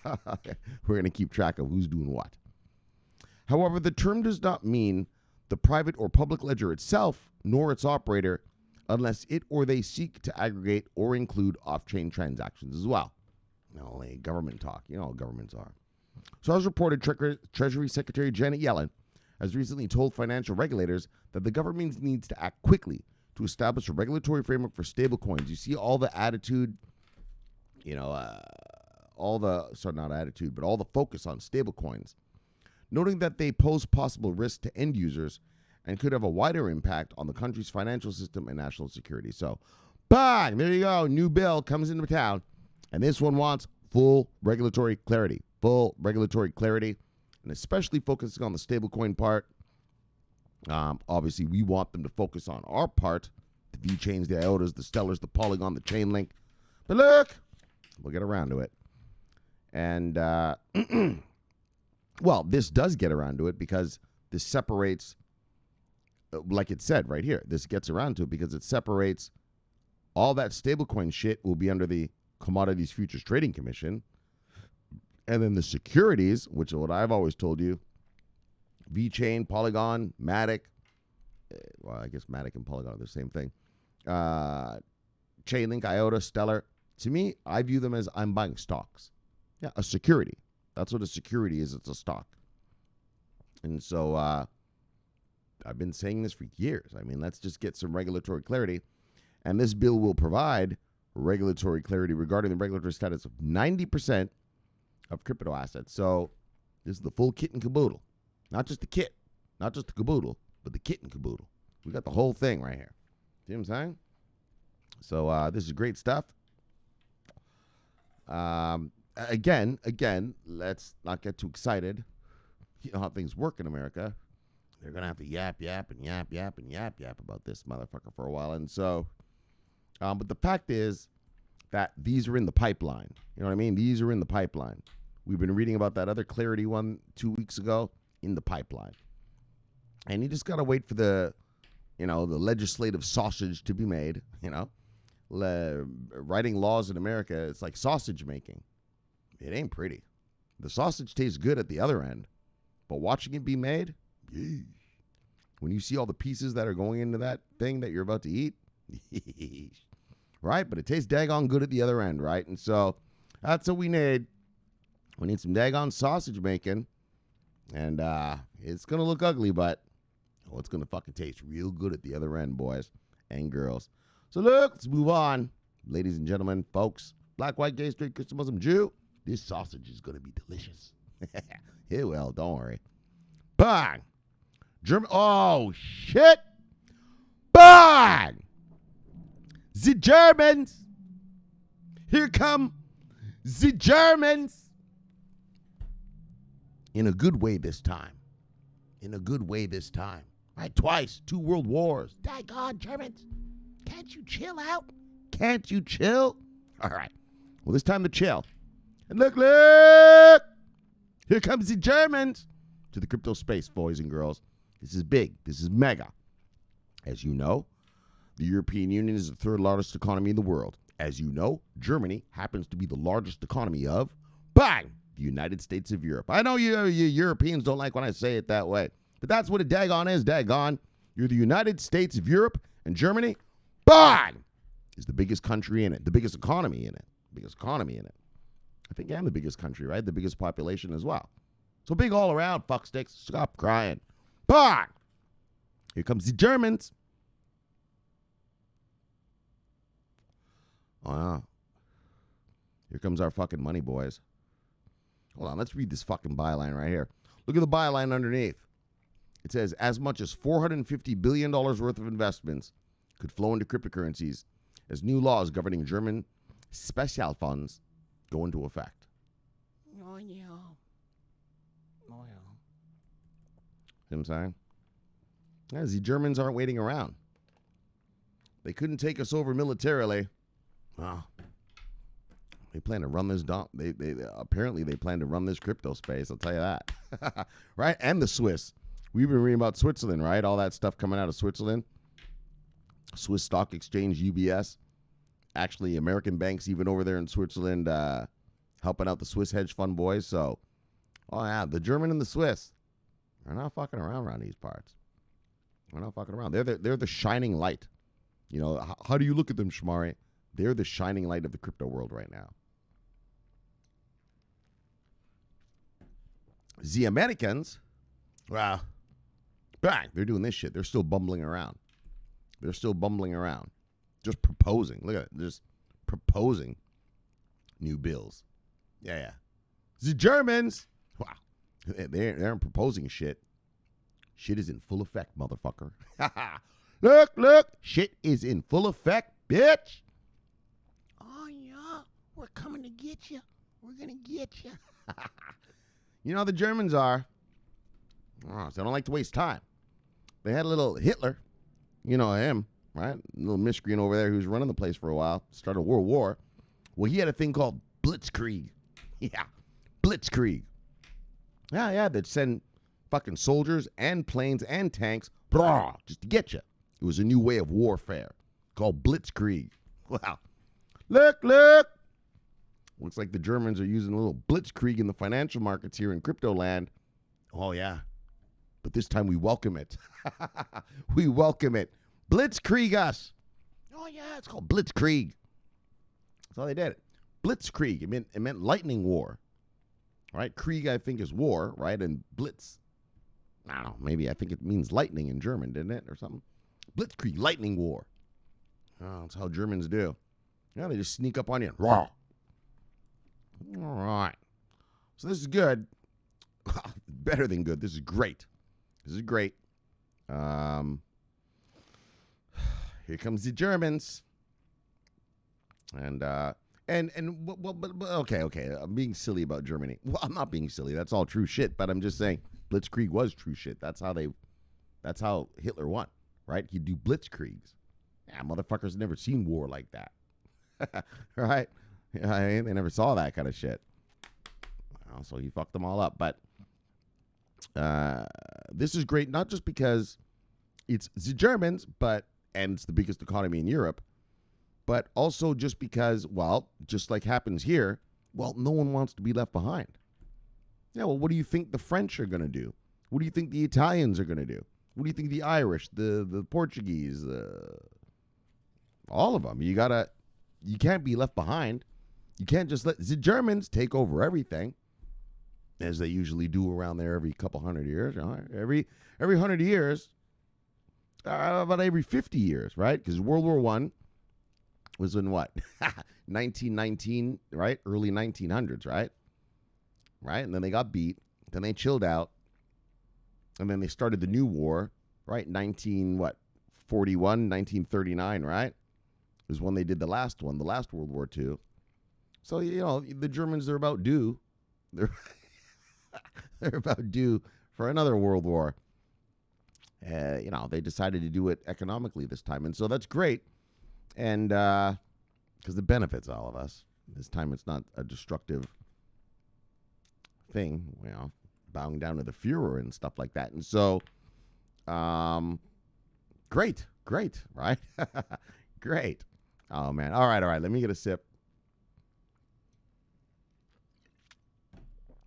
going to keep track of who's doing what. However, the term does not mean the private or public ledger itself, nor its operator, unless it or they seek to aggregate or include off-chain transactions as well. No, government talk. You know how governments are. So as reported, Treasury Secretary Janet Yellen has recently told financial regulators that the government needs to act quickly to establish a regulatory framework for stablecoins. You see all the attitude, all the focus on stablecoins. noting that they pose possible risk to end users and could have a wider impact on the country's financial system and national security. So, bang, there you go. New bill comes into town, and this one wants full regulatory clarity, and especially focusing on the stablecoin part. Obviously, we want them to focus on our part, the V-chains, the IOTAs, the Stellars, the Polygon, the Chainlink. But look, we'll get around to it. And, well, this does get around to it because this separates, like it said right here, this gets around to it because it separates all that stablecoin shit will be under the Commodities Futures Trading Commission. And then the securities, which is what I've always told you, VeChain, Polygon, Matic. Well, I guess Matic and Polygon are the same thing. Chainlink, IOTA, Stellar. To me, I view them as I'm buying stocks. Yeah, a security. That's what a security is. It's a stock. And so I've been saying this for years. I mean, let's just get some regulatory clarity. And this bill will provide regulatory clarity regarding the regulatory status of 90% of crypto assets. So this is the full kit and caboodle. Not just the kit, not just the caboodle, but the kit and caboodle. We got the whole thing right here. See what I'm saying? So this is great stuff. Again, let's not get too excited. You know how things work in America. They're going to have to yap about this motherfucker for a while. And so, but the fact is that these are in the pipeline. You know what I mean? These are in the pipeline. We've been reading about that other clarity one 2 weeks ago in the pipeline. And you just got to wait for the legislative sausage to be made, writing laws in America, it's like sausage making. It ain't pretty. The sausage tastes good at the other end, but watching it be made, yeesh. When you see all the pieces that are going into that thing that you're about to eat, yeesh. Right? But it tastes daggone good at the other end, right? And so that's what we need. We need some daggone sausage making, and it's going to look ugly, but it's going to fucking taste real good at the other end, boys and girls. So look, let's move on. Ladies and gentlemen, folks, black, white, gay, straight, Christian, Muslim, Jew, this sausage is going to be delicious. Yeah, well, don't worry. Bang! Oh, shit! Bang! The Germans! Here come the Germans! In a good way this time. Right, twice. 2 world wars. Daggone Germans. Can't you chill out? Can't you chill? All right. Well, it's time to chill. And look. Here comes the Germans to the crypto space, boys and girls. This is big. This is mega. As you know, the European Union is the 3rd largest economy in the world. As you know, Germany happens to be the largest economy of, bang, the United States of Europe. I know you Europeans don't like when I say it that way, but that's what a daggone is, daggone. You're the United States of Europe, and Germany, bang, is the biggest country in it, the biggest economy in it. I think I'm the biggest country, right? The biggest population as well. So big all around, fucksticks. Stop crying. Bang! Here comes the Germans. Oh, no. Here comes our fucking money, boys. Hold on, let's read this fucking byline right here. Look at the byline underneath. It says, as much as $450 billion worth of investments could flow into cryptocurrencies as new laws governing German special funds go into effect. Oh, yeah. See what I'm saying? As the Germans aren't waiting around. They couldn't take us over militarily. Wow. They plan to run this apparently they plan to run this crypto space, I'll tell you that. Right? And the Swiss. We've been reading about Switzerland, right? All that stuff coming out of Switzerland. Swiss Stock Exchange, UBS. Actually, American banks even over there in Switzerland helping out the Swiss hedge fund boys. So, oh yeah, the German and the Swiss are not fucking around these parts. We're not fucking around. They're the shining light. You know, how do you look at them, Shomari? They're the shining light of the crypto world right now. The Americans, well, bang, they're doing this shit. They're still bumbling around. Just proposing. Look at it. Just proposing new bills. Yeah. The Germans, wow. They aren't proposing shit. Shit is in full effect, motherfucker. Look. Shit is in full effect, bitch. Oh, yeah. We're coming to get you. We're going to get you. You know how the Germans are. Oh, so they don't like to waste time. They had a little Hitler. You know him, right? A little miscreant over there who's running the place for a while. Started a world war. Well, he had a thing called Blitzkrieg. Yeah, Blitzkrieg. Yeah, they'd send fucking soldiers and planes and tanks just to get you. It was a new way of warfare called Blitzkrieg. Wow. Look. Looks like the Germans are using a little Blitzkrieg in the financial markets here in crypto land. Oh, yeah. But this time we welcome it. We welcome it. Blitzkrieg us. Oh, yeah, it's called Blitzkrieg. That's how they did it. Blitzkrieg. It meant lightning war. Right? Krieg, I think, is war, right? And Blitz. I don't know. Maybe I think it means lightning in German, didn't it? Or something. Blitzkrieg, lightning war. Oh, that's how Germans do. Yeah, they just sneak up on you. Raw. All right. So this is good. Better than good. This is great. Here comes the Germans. And okay. I'm being silly about Germany. Well, I'm not being silly. That's all true shit. But I'm just saying, Blitzkrieg was true shit. That's how Hitler won, right? He'd do blitzkriegs. Yeah, motherfuckers never seen war like that, right? Yeah, they never saw that kind of shit. Well, so he fucked them all up. But this is great, not just because it's the Germans, and it's the biggest economy in Europe, but also just because, well, just like happens here, well, no one wants to be left behind. Yeah, well, what do you think the French are going to do? What do you think the Italians are going to do? What do you think the Irish, the Portuguese, all of them? You can't be left behind. You can't just let the Germans take over everything, as they usually do around there every couple hundred years. Every 100 years, about every 50 years, right? Because World War I was in what? 1919, right? Early 1900s, right? Right? And then they got beat. Then they chilled out. And then they started the new war, right? 1939, right? Is when they did the last one, the last World War II. So, you know, the Germans, they're about due. They're about due for another World War. You know, they decided to do it economically this time. And so that's great. And because it benefits all of us. This time it's not a destructive thing, you know, bowing down to the Fuhrer and stuff like that. And so, great, right? Great. Oh, man. All right. Let me get a sip.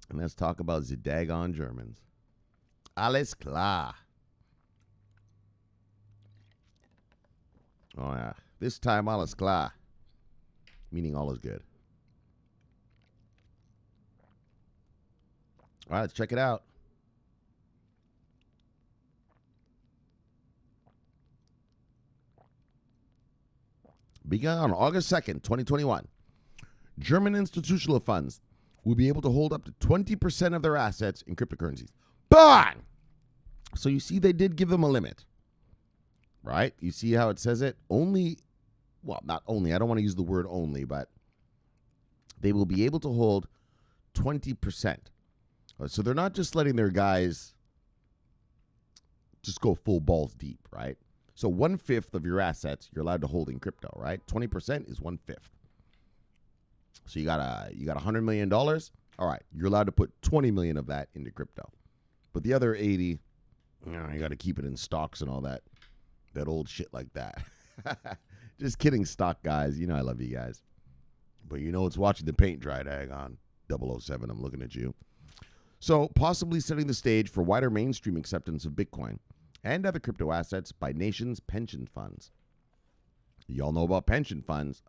And let's talk about the daggone Germans. Alles klar. Oh, yeah. This time, alles klar. Meaning all is good. All right, let's check it out. Begun on August 2nd, 2021, German institutional funds will be able to hold up to 20% of their assets in cryptocurrencies. Bang! So you see, they did give them a limit, right? You see how it says it? Only, well, not only, I don't want to use the word only, but they will be able to hold 20%. So they're not just letting their guys just go full balls deep, right? So 1/5 of your assets you're allowed to hold in crypto, right? 20% is 1/5. So you got $100 million. All right, you're allowed to put 20 million of that into crypto, but the other 80, you got to keep it in stocks and all that old shit like that. Just kidding, stock guys. You know I love you guys, but you know it's watching the paint dry. Dag on 007. I'm looking at you. So possibly setting the stage for wider mainstream acceptance of Bitcoin and other crypto assets by nations' pension funds. Y'all know about pension funds.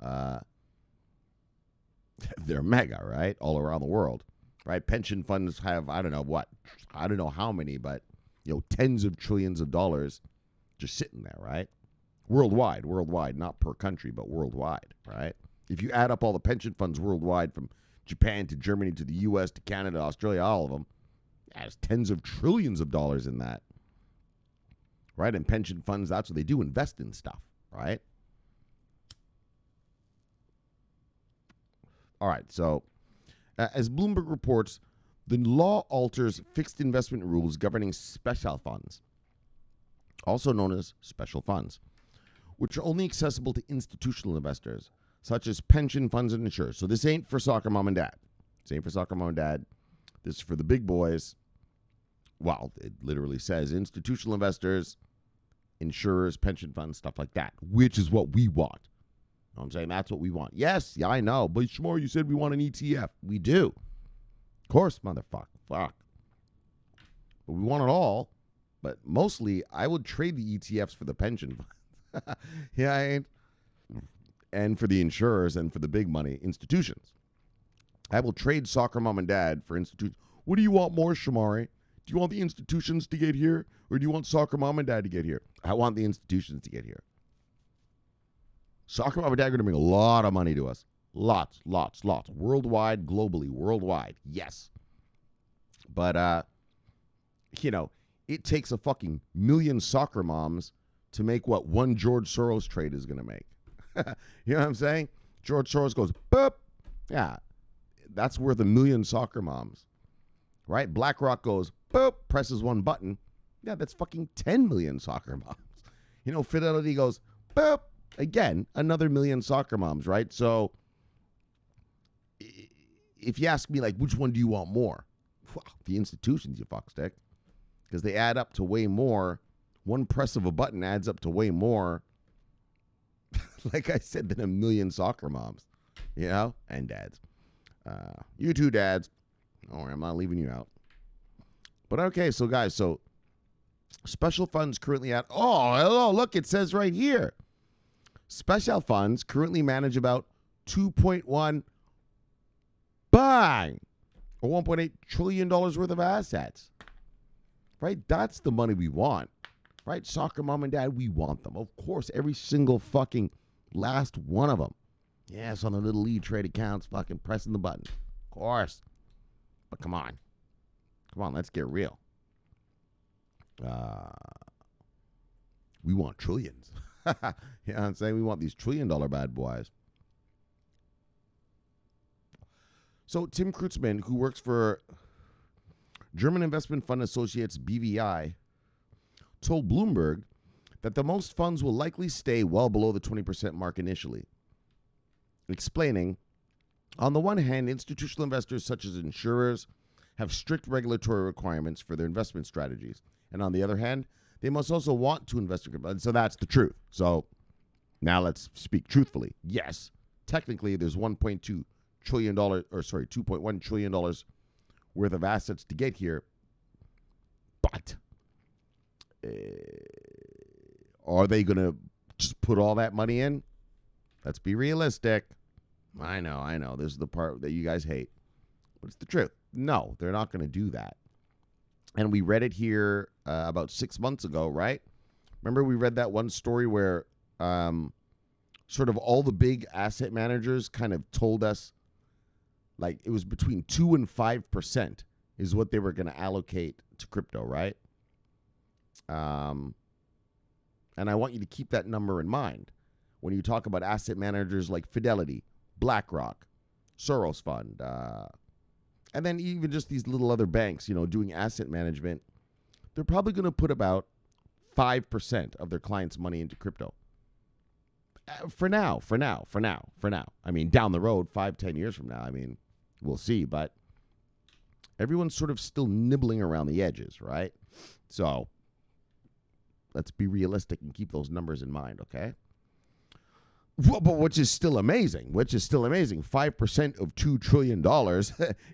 They're mega, right? All around the world, right? Pension funds have, I don't know how many, but, you know, tens of trillions of dollars just sitting there, right? Worldwide, not per country, but worldwide, right? If you add up all the pension funds worldwide, from Japan to Germany to the U.S. to Canada, Australia, all of them, There's tens of trillions of dollars in that. Right? And pension funds, that's what they do, invest in stuff, right? All right, so as Bloomberg reports, the law alters fixed investment rules governing special funds, also known as special funds, which are only accessible to institutional investors, such as pension funds and insurers. So this ain't for soccer mom and dad. This ain't for soccer mom and dad. This is for the big boys. Well, it literally says institutional investors, insurers, pension funds, stuff like that, which is what we want. You know what I'm saying? That's what we want. Yes, yeah, I know. But Shomari, you said we want an ETF. We do. Of course, motherfucker. Fuck. But we want it all. But mostly, I would trade the ETFs for the pension funds. Yeah, I ain't. And for the insurers and for the big money institutions. I will trade soccer mom and dad for institutions. What do you want more, Shomari? Do you want the institutions to get here? Or do you want soccer mom and dad to get here? I want the institutions to get here. Soccer mom and dad are going to bring a lot of money to us. Lots. Worldwide, globally, worldwide. Yes. But, it takes a fucking million soccer moms to make what one George Soros trade is going to make. You know what I'm saying? George Soros goes, boop. Yeah. That's worth 1 million soccer moms. Right? BlackRock goes, boop, presses one button. Yeah, that's fucking 10 million soccer moms. Fidelity goes, boop. Again, another 1 million soccer moms, right? So if you ask me, like, which one do you want more? Well, the institutions, you fuckstick. Because they add up to way more. One press of a button adds up to way more, like I said, than 1 million soccer moms, and dads. You too, dads. Don't worry, I'm not leaving you out. But okay, so guys, special funds currently at, hello, look, it says right here. Special funds currently manage about 2.1 bang or $1.8 trillion worth of assets. Right? That's the money we want. Right? Soccer mom and dad, we want them. Of course, every single fucking last one of them. Yes, on the little E-Trade accounts, fucking pressing the button. Of course. But come on. Come on, let's get real. We want trillions. You know what I'm saying? We want these $1 trillion bad boys. So Tim Kreutzmann, who works for German investment fund associates BVI, told Bloomberg that the most funds will likely stay well below the 20% mark initially, explaining, on the one hand, institutional investors such as insurers have strict regulatory requirements for their investment strategies, and on the other hand, they must also want to invest in crypto. And so that's the truth. So now let's speak truthfully. Yes, technically there's $2.1 trillion worth of assets to get here, but are they going to just put all that money in? Let's be realistic. I know. This is the part that you guys hate, but it's the truth. No, they're not going to do that. And we read it here about 6 months ago, right? Remember we read that one story where sort of all the big asset managers kind of told us, like, it was between 2 and 5% is what they were going to allocate to crypto, right? And I want you to keep that number in mind when you talk about asset managers like Fidelity, BlackRock, Soros Fund, and then even just these little other banks, doing asset management. They're probably going to put about 5% of their clients' money into crypto. For now. I mean, down the road, 5-10 years from now, we'll see. But everyone's sort of still nibbling around the edges, right? So let's be realistic and keep those numbers in mind, okay? Well, but which is still amazing. 5% of $2 trillion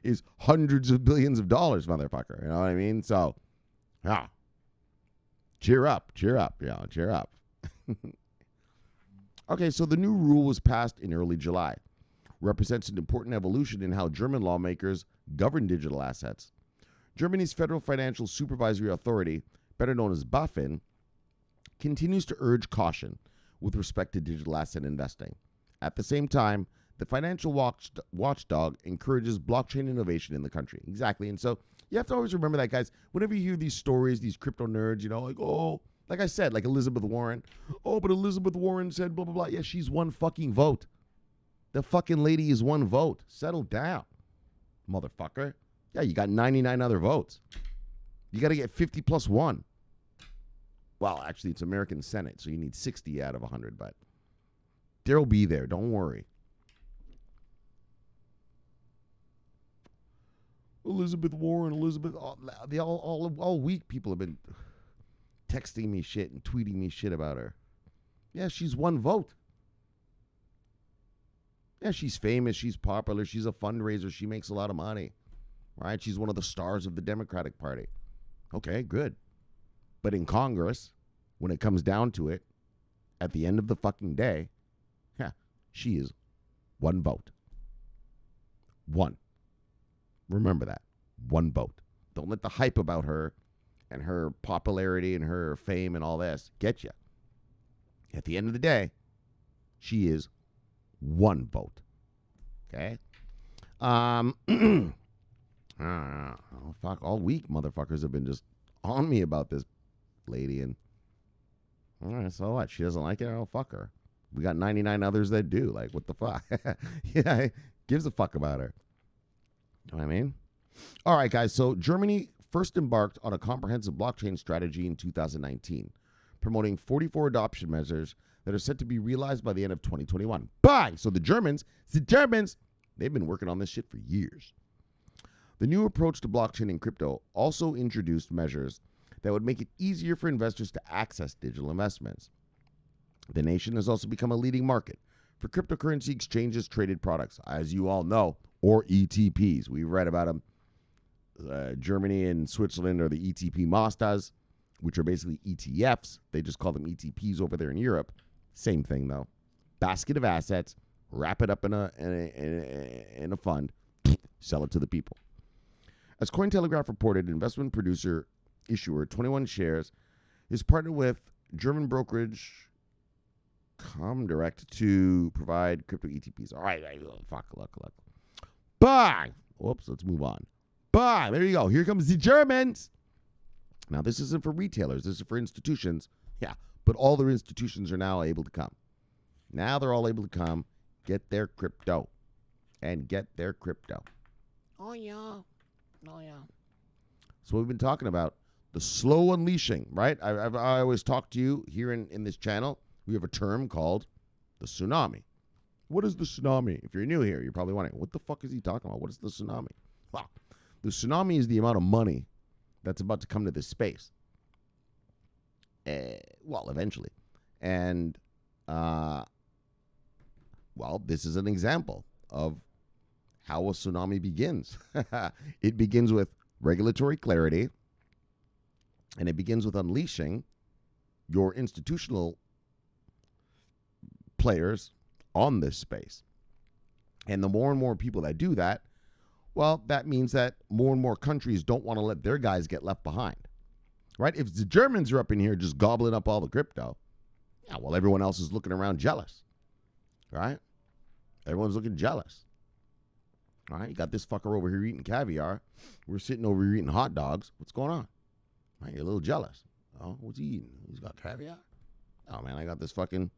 is hundreds of billions of dollars, motherfucker. You know what I mean? So, yeah. Cheer up. Cheer up. Okay, so the new rule was passed in early July. Represents an important evolution in how German lawmakers govern digital assets. Germany's Federal Financial Supervisory Authority, better known as BaFin, continues to urge caution with respect to digital asset investing. At the same time, the financial watchdog encourages blockchain innovation in the country. Exactly. And so You have to always remember that, guys. Whenever you hear these stories, these crypto nerds, like, oh, like I said, like Elizabeth Warren. Oh, but Elizabeth Warren said blah, blah, blah. Yeah, she's one fucking vote. The fucking lady is one vote. Settle down, motherfucker. Yeah, you got 99 other votes. You got to get 50 plus 1. Well, actually, it's American Senate, so you need 60 out of 100, but they'll be there. Don't worry. Elizabeth Warren, all week people have been texting me shit and tweeting me shit about her. Yeah, she's one vote. Yeah, she's famous. She's popular. She's a fundraiser. She makes a lot of money. Right? She's one of the stars of the Democratic Party. Okay, good. But in Congress, when it comes down to it, at the end of the fucking day, yeah, she is one vote. One. Remember that. One vote. Don't let the hype about her and her popularity and her fame and all this get you. At the end of the day, she is one vote. Okay? Oh, fuck. All week, motherfuckers have been just on me about this lady. And, all right, so what? She doesn't like it? Oh, fuck her. We got 99 others that do. Like, what the fuck? Yeah, gives a fuck about her. You know what I mean? All right, guys. So Germany first embarked on a comprehensive blockchain strategy in 2019, promoting 44 adoption measures that are set to be realized by the end of 2021. Bye! So the Germans, they've been working on this shit for years. The new approach to blockchain and crypto also introduced measures that would make it easier for investors to access digital investments. The nation has also become a leading market for cryptocurrency exchanges traded products, as you all know, or ETPs. We've read about them. Germany and Switzerland are the ETP Mostas, which are basically ETFs. They just call them ETPs over there in Europe. Same thing, though. Basket of assets, wrap it up in a fund, sell it to the people. As Cointelegraph reported, investment producer issuer 21 Shares is partnered with German brokerage Comdirect to provide crypto ETPs. All right, fuck, look. Bye. Whoops, let's move on. Bye. There you go. Here comes the Germans. Now, this isn't for retailers. This is for institutions. Yeah, but all their institutions are now able to come. Now they're all able to come, get their crypto, and get their crypto. Oh, yeah. So we've been talking about the slow unleashing, right? I always talk to you here in this channel. We have a term called the tsunami. What is the tsunami? If you're new here, you're probably wondering, what the fuck is he talking about? What is the tsunami? Well, the tsunami is the amount of money that's about to come to this space. Well, eventually. And, this is an example of how a tsunami begins. It begins with regulatory clarity, and it begins with unleashing your institutional players on this space. And the more and more people that do that, well, that means that more and more countries don't want to let their guys get left behind, right? If the Germans are up in here just gobbling up all the crypto, yeah, well, everyone else is looking around jealous, right? Everyone's looking jealous. All right, you got this fucker over here eating caviar. We're sitting over here eating hot dogs. What's going on? Right, you're a little jealous. Oh, what's he eating? He's got caviar? Oh, man, I got this fucking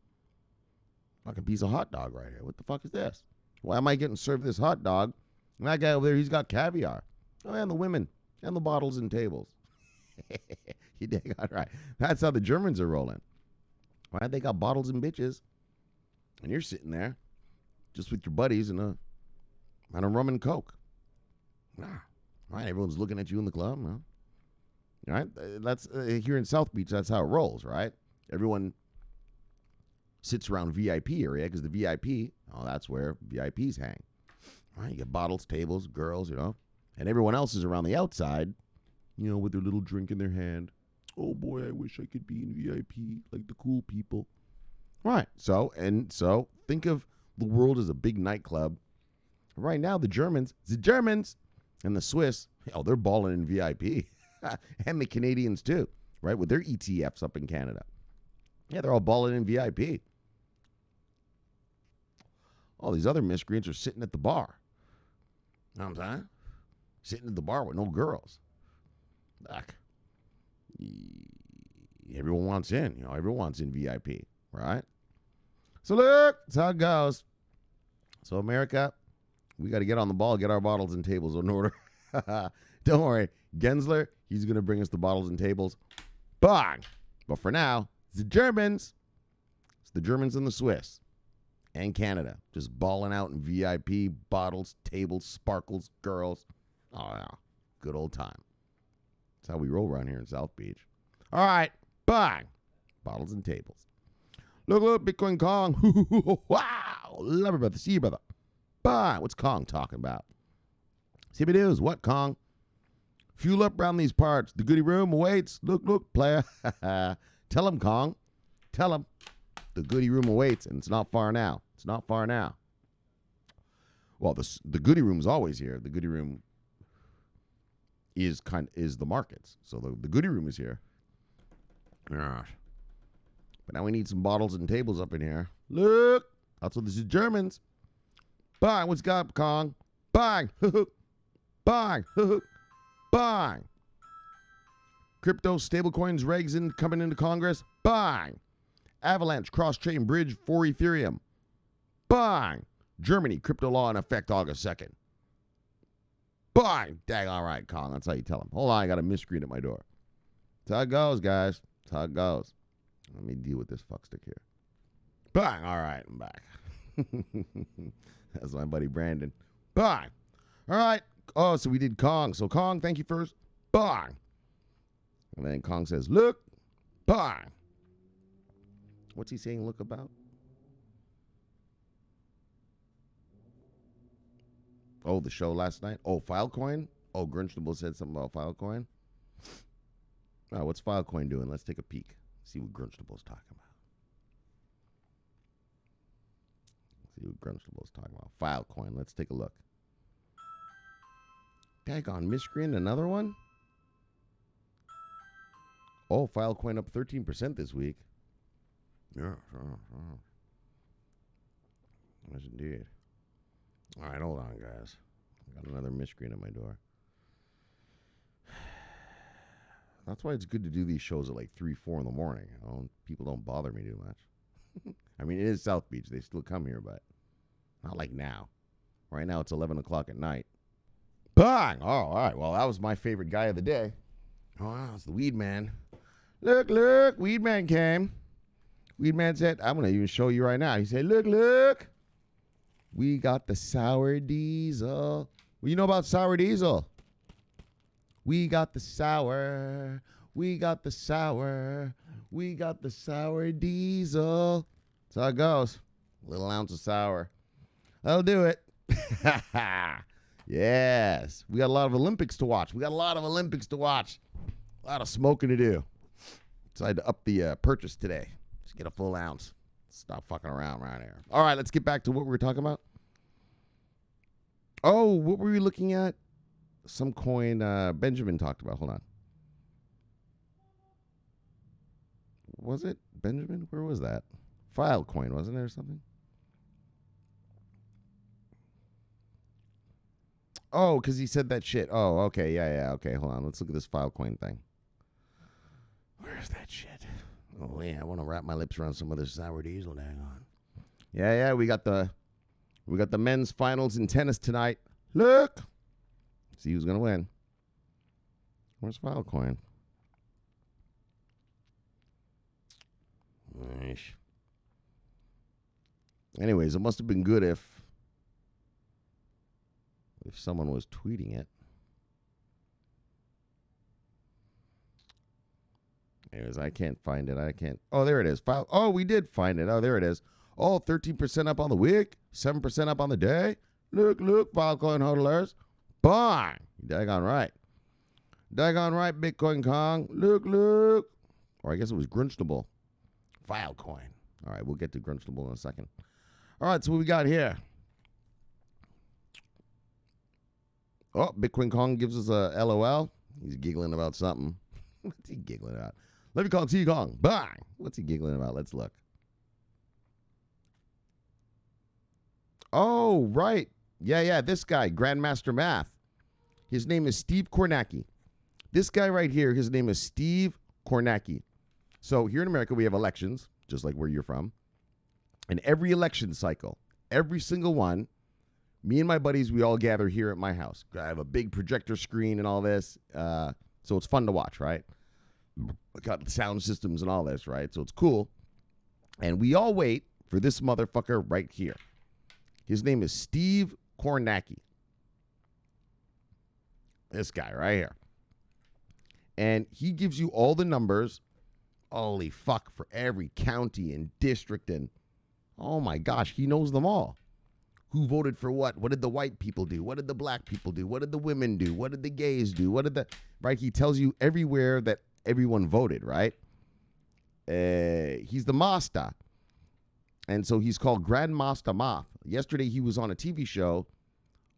piece of hot dog right here. What the fuck is this? Why am I getting served this hot dog? And that guy over there, he's got caviar. Oh, and the women and the bottles and tables. You dig? All right. That's how the Germans are rolling. All right, they got bottles and bitches. And you're sitting there just with your buddies and a rum and Coke. All right, everyone's looking at you in the club. All right, that's here in South Beach, that's how it rolls, right? Everyone sits around VIP area because the VIP, that's where VIPs hang. All right, you get bottles, tables, girls, and everyone else is around the outside, with their little drink in their hand. Oh boy, I wish I could be in VIP like the cool people. Right. So think of the world as a big nightclub. Right now, the Germans, and the Swiss, they're balling in VIP. And the Canadians too, right? With their ETFs up in Canada. Yeah, they're all balling in VIP. All these other miscreants are sitting at the bar. Know what I'm saying? sitting at the bar with no girls. Look, everyone wants in. Everyone wants in VIP, right? So look, that's how it goes. So America, we got to get on the ball, get our bottles and tables in order. Don't worry, Gensler, he's going to bring us the bottles and tables. Bang! But for now, it's the Germans. It's the Germans and the Swiss. And Canada. Just balling out in VIP, bottles, tables, sparkles, girls. Oh, yeah. Good old time. That's how we roll around here in South Beach. All right. Bang! Bottles and tables. Look, Bitcoin Kong. Wow! Love her, brother. See you, brother. Bang! What's Kong talking about? News. What, Kong? Fuel up around these parts. The goodie room awaits. Look, player. Tell him, Kong. Tell him. The goodie room awaits, and it's not far now. It's not far now. Well, the goodie room's always here. The goodie room is the markets. So the goodie room is here. But now we need some bottles and tables up in here. Look. That's what this is, Germans. Bang. What's up, Kong? Bang. Bang. Bang. Crypto stablecoins regs coming into Congress. Bang. Avalanche cross-chain bridge for Ethereum. Bang. Germany crypto law in effect August 2nd. Bang. Dang, all right, Kong. That's how you tell him. Hold on, I got a miscreant at my door. That's how it goes, guys. That's how it goes. Let me deal with this fuckstick here. Bang. All right, I'm back. That's my buddy Brandon. Bang. All right. Oh, so we did Kong. So Kong, thank you first. Bang. And then Kong says, look. Bang. What's he saying look about? Oh, the show last night? Oh, Filecoin? Oh, Grunstable said something about Filecoin. All right, what's Filecoin doing? Let's take a peek. See what Grunstable's talking about. See what Grunstable's talking about. Filecoin. Let's take a look. Daggone miscreant, another one? Oh, Filecoin up 13% this week. Yeah, sure. Yes, indeed. All right, hold on, guys. I got another miscreant at my door. That's why it's good to do these shows at like 3, 4 in the morning. People don't bother me too much. I mean, it is South Beach. They still come here, but not like now. Right now, it's 11 o'clock at night. Bang! Oh, all right. Well, that was my favorite guy of the day. Oh, wow, it's the Weed Man. Look, Weed Man came. Weed Man said, I'm going to even show you right now. He said, look. We got the sour diesel. Well, you know about sour diesel? We got the sour. We got the sour. We got the sour diesel. That's how it goes. A little ounce of sour. That'll do it. Yes. We got a lot of Olympics to watch. A lot of smoking to do. Decided to up the purchase today. Just get a full ounce. Stop fucking around here. All right, let's get back to what we were talking about. Oh, what were we looking at? Some coin Benjamin talked about. Hold on. Was it Benjamin? Where was that? Filecoin, wasn't there, or something? Oh, because he said that shit. Oh, okay. Yeah. Okay, hold on. Let's look at this Filecoin thing. Where's that shit? Oh, yeah. I want to wrap my lips around some of this sour diesel. Hang on. Yeah. We got the men's finals in tennis tonight. Look. See who's going to win. Where's Filecoin? Nice. Anyways, it must have been good if someone was tweeting it. Anyways, I can't find it. Oh, there it is. Oh, we did find it. Oh, there it is. Oh, 13% up on the week, 7% up on the day. Look, Filecoin hodlers. Bang! Daggone right, Bitcoin Kong. Look. Or I guess it was Grunstable. Filecoin. All right, we'll get to Grunstable in a second. All right, so what we got here? Oh, Bitcoin Kong gives us a LOL. He's giggling about something. What's he giggling about? Let me call T Kong. Bang! What's he giggling about? Let's look. Oh, right. Yeah, this guy, Grandmaster Math. His name is Steve Kornacki. This guy right here, his name is Steve Kornacki. So here in America, we have elections, just like where you're from. And every election cycle, every single one, me and my buddies, we all gather here at my house. I have a big projector screen and all this. So it's fun to watch, right? I got sound systems and all this, right? So it's cool. And we all wait for this motherfucker right here. His name is Steve Kornacki. This guy right here. And he gives you all the numbers, holy fuck, for every county and district. And oh my gosh, he knows them all. Who voted for what? What did the white people do? What did the black people do? What did the women do? What did the gays do? What did the... Right? He tells you everywhere that everyone voted, right? He's the master. And so he's called Grandmaster Moth. Yesterday he was on a TV show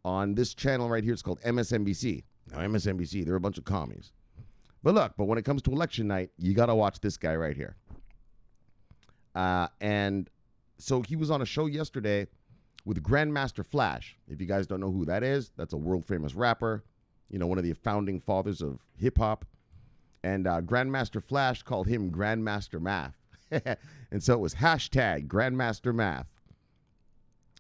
on this channel right here. It's called MSNBC. Now, MSNBC, they're a bunch of commies. But look, when it comes to election night, you got to watch this guy right here. And so he was on a show yesterday with Grandmaster Flash. If you guys don't know who that is, that's a world-famous rapper. You know, one of the founding fathers of hip-hop. And Grandmaster Flash called him Grandmaster Math. And so it was hashtag Grandmaster Math.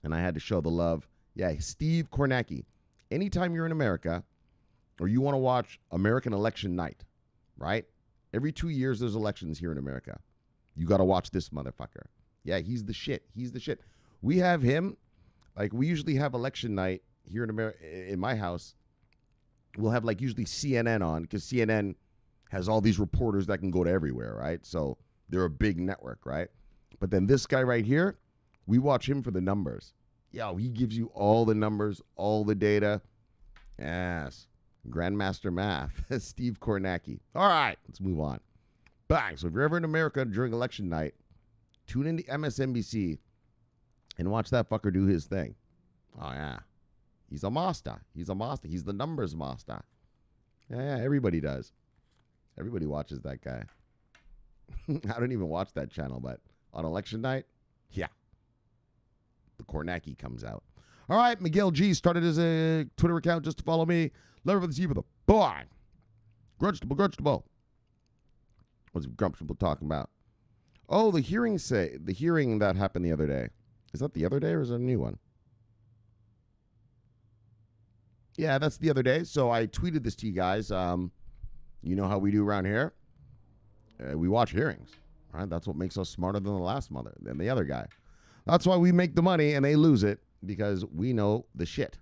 And I had to show the love. Yeah, Steve Kornacki. Anytime you're in America or you want to watch American election night, right? Every 2 years there's elections here in America. You got to watch this motherfucker. Yeah, he's the shit. He's the shit. We have him. Like, we usually have election night here in America, in my house. We'll have, like, usually CNN on because CNN has all these reporters that can go to everywhere, right? So they're a big network, right? But then this guy right here, we watch him for the numbers. Yo, he gives you all the numbers, all the data. Yes. Grandmaster Math, Steve Kornacki. All right, let's move on. Bang. So if you're ever in America during election night, tune into MSNBC and watch that fucker do his thing. Oh, yeah. He's a master. He's a master. He's the numbers master. Yeah, everybody does. Everybody watches that guy. I don't even watch that channel, but on election night, yeah. The Kornacki comes out. All right, Miguel G started his Twitter account just to follow me. Love with the with a boy. Grudgeable. What's Grumshable talking about? Oh, the hearing that happened the other day. Is that the other day or is it a new one? Yeah, that's the other day. So I tweeted this to you guys. You know how we do around here. We watch hearings. Right? That's what makes us smarter than the other guy. That's why we make the money and they lose it, because we know the shit.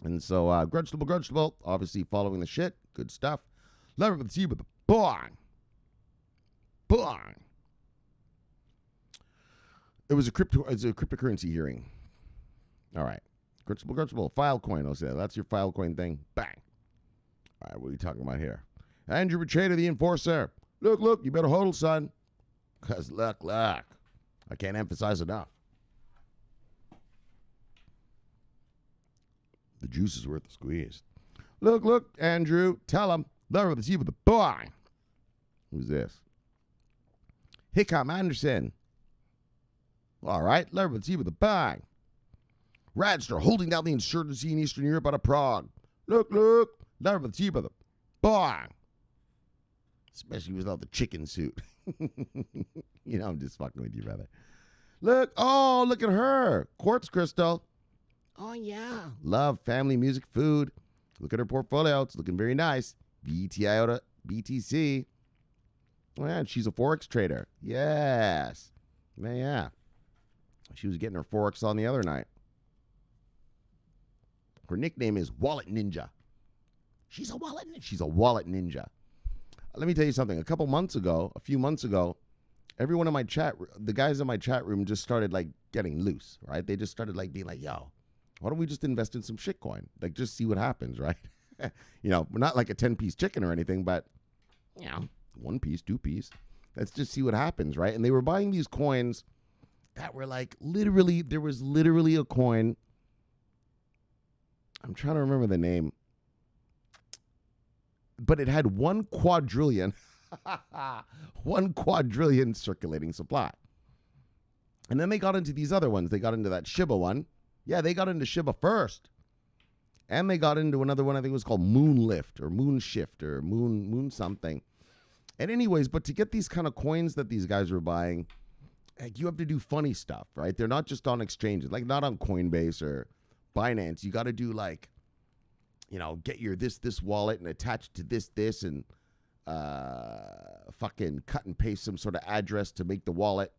And so, Grudgeable, obviously following the shit. Good stuff. Love it with the bang. It was a cryptocurrency hearing. All right. Grudgeable, Filecoin. I'll say that. That's your Filecoin thing. Bang. All right, what are you talking about here? Andrew Richada, the enforcer. Look, you better hodl, son. Because look. I can't emphasize enough. The juice is worth the squeeze. Look, Andrew. Tell him. Love with the with the boy. Who's this? Hickam Anderson. All right. Love with the bang. Radster holding down the insurgency in Eastern Europe out of Prague. Look. Love with the bang. Especially without the chicken suit. You know, I'm just fucking with you, brother. Look at her. Quartz crystal. Oh, yeah. Love, family, music, food. Look at her portfolio. It's looking very nice. VT IOTA, BTC. Oh, yeah, and she's a Forex trader. Yes. Yeah. She was getting her Forex on the other night. Her nickname is Wallet Ninja. She's a wallet ninja. Let me tell you something. A few months ago, everyone in my chat, the guys in my chat room just started like getting loose, right? They just started like being like, yo, why don't we just invest in some shitcoin? Like, just see what happens, right? You know, we're not like a 10-piece chicken or anything, but, you know, 1 piece, 2 piece. Let's just see what happens, right? And they were buying these coins that were like there was literally a coin. I'm trying to remember the name. But it had 1 quadrillion, 1 quadrillion circulating supply. And then they got into these other ones. They got into that Shiba one. Yeah, they got into Shiba first. And they got into another one, I think it was called Moonlift or Moonshift or Moon something. And anyways, but to get these kind of coins that these guys were buying, like, you have to do funny stuff, right? They're not just on exchanges, like not on Coinbase or Binance. You got to do like, get your this wallet and attach to this and fucking cut and paste some sort of address to make the wallet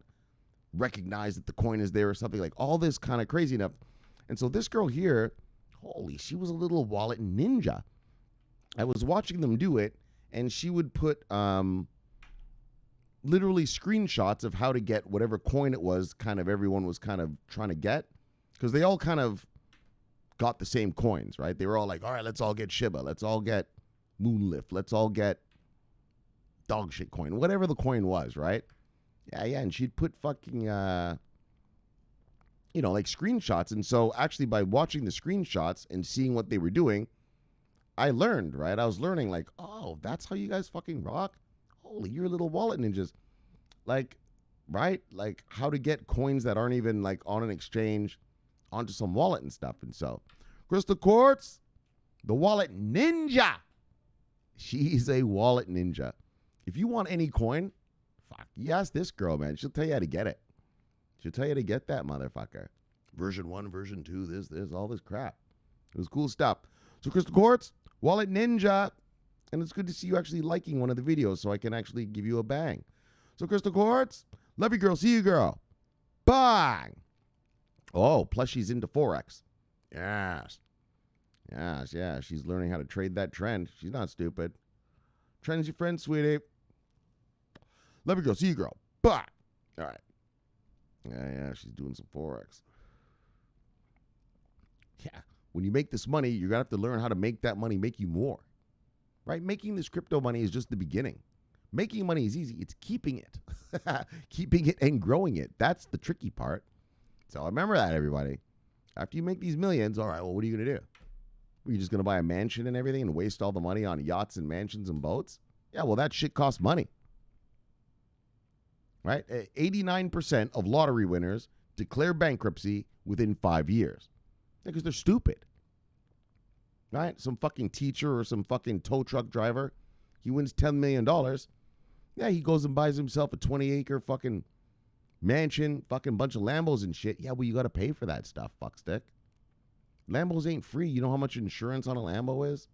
recognize that the coin is there or something, like all this kind of crazy stuff. And so this girl here, she was a little wallet ninja. I was watching them do it, and she would put literally screenshots of how to get whatever coin it was, kind of everyone was kind of trying to get, because they all kind of got the same coins, right? They were all like, all right, let's all get Shiba. Let's all get Moonlift. Let's all get dog shit coin, whatever the coin was, right? Yeah. And she'd put fucking, like screenshots. And so actually by watching the screenshots and seeing what they were doing, I learned, right? I was learning like, oh, that's how you guys fucking rock? Holy, you're little wallet ninjas. Like, right? Like how to get coins that aren't even like on an exchange onto some wallet and stuff. And so Crystal Quartz, the wallet ninja. She's a wallet ninja. If you want any coin, you ask this girl, man. She'll tell you how to get it. She'll tell you how to get that motherfucker. Version 1, version 2, this, all this crap. It was cool stuff. So Crystal Quartz, wallet ninja. And it's good to see you actually liking one of the videos so I can actually give you a bang. So Crystal Quartz, love you, girl. See you, girl. Bang. Oh, plus she's into Forex. Yes. Yeah. She's learning how to trade that trend. She's not stupid. Trend's your friend, sweetie. Love you, girl. See you, girl. Bye. All right. Yeah. She's doing some Forex. Yeah. When you make this money, you're going to have to learn how to make that money make you more. Right? Making this crypto money is just the beginning. Making money is easy. It's keeping it. Keeping it and growing it. That's the tricky part. So remember that, everybody. After you make these millions, all right, well, what are you going to do? Are you just going to buy a mansion and everything and waste all the money on yachts and mansions and boats? Yeah, well, that shit costs money. Right? 89% of lottery winners declare bankruptcy within 5 years. Because they're stupid. Right? Some fucking teacher or some fucking tow truck driver, he wins $10 million. Yeah, he goes and buys himself a 20-acre fucking mansion, fucking bunch of Lambos and shit. Yeah, well, you got to pay for that stuff, fuckstick. Lambos ain't free. You know how much insurance on a Lambo is?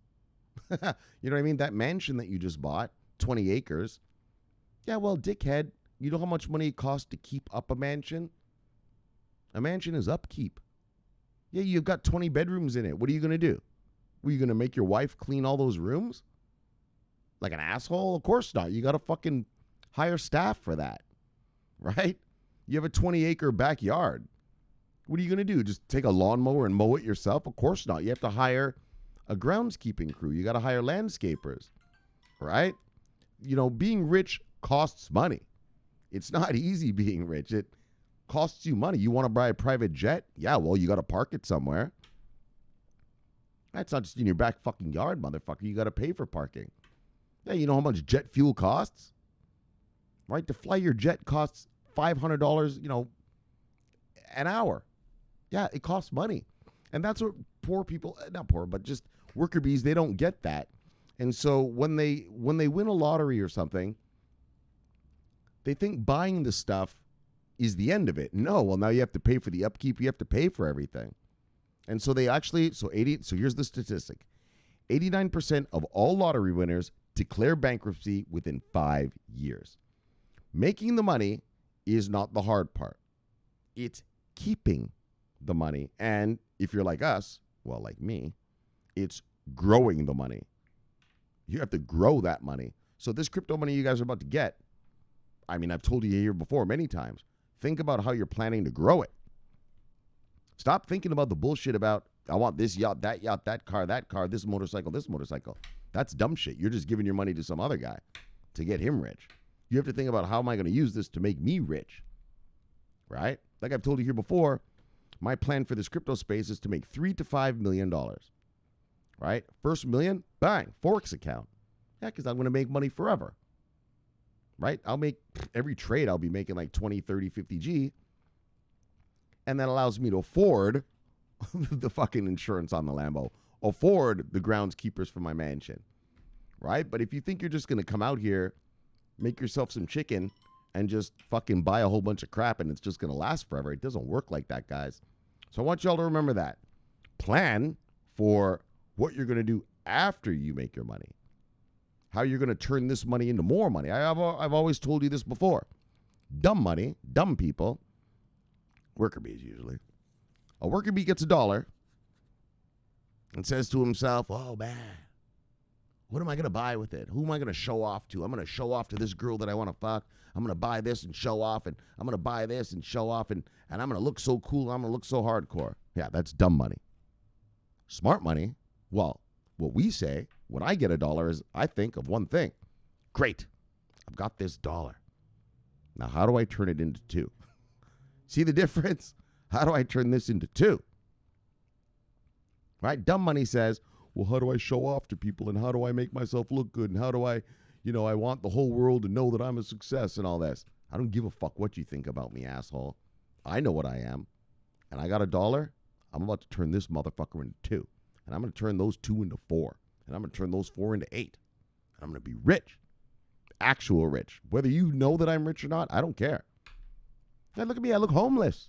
You know what I mean? That mansion that you just bought, 20 acres. Yeah, well, dickhead, you know how much money it costs to keep up a mansion? A mansion is upkeep. Yeah, you've got 20 bedrooms in it. What are you going to do? Were you going to make your wife clean all those rooms? Like an asshole? Of course not. You got to fucking hire staff for that. Right? You have a 20-acre backyard. What are you going to do? Just take a lawnmower and mow it yourself? Of course not. You have to hire a groundskeeping crew. You got to hire landscapers. Right? Being rich costs money. It's not easy being rich. It costs you money. You want to buy a private jet? Yeah, well, you got to park it somewhere. That's not just in your back fucking yard, motherfucker. You got to pay for parking. Yeah, you know how much jet fuel costs? Right? To fly your jet costs $500, an hour. Yeah, it costs money. And that's what poor people, not poor, but just worker bees, they don't get that. And so when they win a lottery or something, they think buying the stuff is the end of it. No, well, now you have to pay for the upkeep. You have to pay for everything. And so they actually, so here's the statistic. 89% of all lottery winners declare bankruptcy within 5 years. Making the money is not the hard part. It's keeping the money. And if you're like us, well, like me, it's growing the money. You have to grow that money. So this crypto money you guys are about to get, I mean, I've told you here before many times, think about how you're planning to grow it. Stop thinking about the bullshit about, I want this yacht, that car, this motorcycle. That's dumb shit. You're just giving your money to some other guy to get him rich. You have to think about, how am I going to use this to make me rich? Right? Like I've told you here before, my plan for this crypto space is to make $3 to $5 million. Right? First million, bang, Forex account. Yeah, because I'm going to make money forever. Right? I'll make every trade, I'll be making like 20, 30, 50 G. And that allows me to afford the fucking insurance on the Lambo afford the groundskeepers for my mansion, right? But if you think you're just going to come out here, make yourself some chicken, and just fucking buy a whole bunch of crap and it's just going to last forever, it doesn't work like that, guys. So I want y'all to remember that. Plan for what you're going to do after you make your money. How you're going to turn this money into more money. I've always told you this before. Dumb money, dumb people, worker bees usually. A worker bee gets $1 and says to himself, oh man, what am I going to buy with it? Who am I going to show off to? I'm going to show off to this girl that I want to fuck. I'm going to buy this and show off, and I'm going to buy this and show off, and I'm going to look so cool. I'm going to look so hardcore. Yeah, that's dumb money. Smart money, well, what we say when I get $1 is I think of one thing. Great, I've got this $1. Now, how do I turn it into 2? See the difference? How do I turn this into 2? Right? Dumb money says, well, how do I show off to people, and how do I make myself look good, and how do I, I want the whole world to know that I'm a success and all this. I don't give a fuck what you think about me, asshole. I know what I am, and I got $1. I'm about to turn this motherfucker into 2, and I'm going to turn those 2 into 4, and I'm going to turn those 4 into 8, and I'm going to be rich. Actual rich. Whether you know that I'm rich or not, I don't care. Hey, look at me. I look homeless.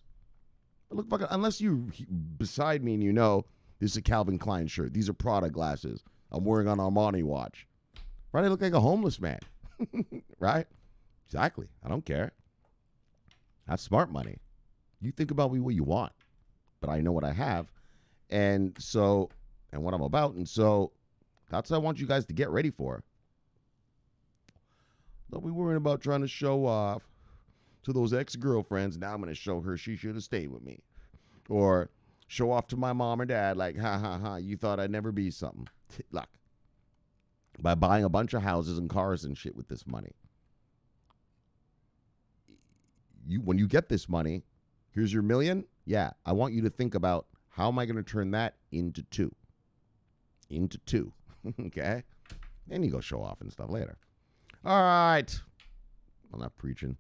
I look fucking, unless you beside me and you know this is a Calvin Klein shirt. These are Prada glasses. I'm wearing an Armani watch. Right? I look like a homeless man. Right? Exactly. I don't care. That's smart money. You think about me what you want, but I know what I have, and what I'm about, and so that's what I want you guys to get ready for. Don't be worrying about trying to show off to those ex-girlfriends. Now I'm going to show her she should have stayed with me. Or show off to my mom or dad like, ha, ha, ha, you thought I'd never be something. Look, by buying a bunch of houses and cars and shit with this money. When you get this money, here's your $1 million. Yeah, I want you to think about how am I going to turn that into 2? Into 2. Okay? Then you go show off and stuff later. All right. I'm not preaching.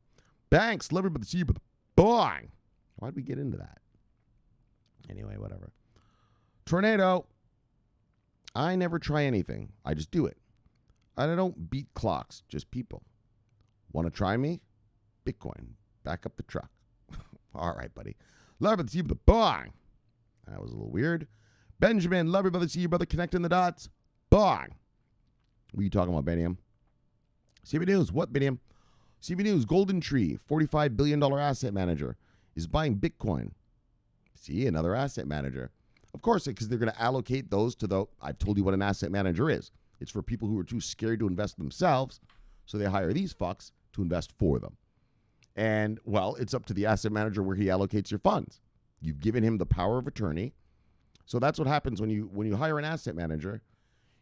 Banks, love everybody see you, but boing. Why'd we get into that? Anyway, whatever. Tornado. I never try anything. I just do it. I don't beat clocks, just people. Want to try me? Bitcoin. Back up the truck. All right, buddy. Love everybody see you, but boing. That was a little weird. Benjamin, love everybody see you, brother. Connecting the dots. Boing. What are you talking about, Beniam? CB News, what, Biniam? CB News, Golden Tree, $45 billion asset manager, is buying Bitcoin. See, another asset manager. Of course, because they're going to allocate those to I've told you what an asset manager is. It's for people who are too scared to invest themselves, so they hire these fucks to invest for them. And, well, it's up to the asset manager where he allocates your funds. You've given him the power of attorney. So that's what happens when you hire an asset manager.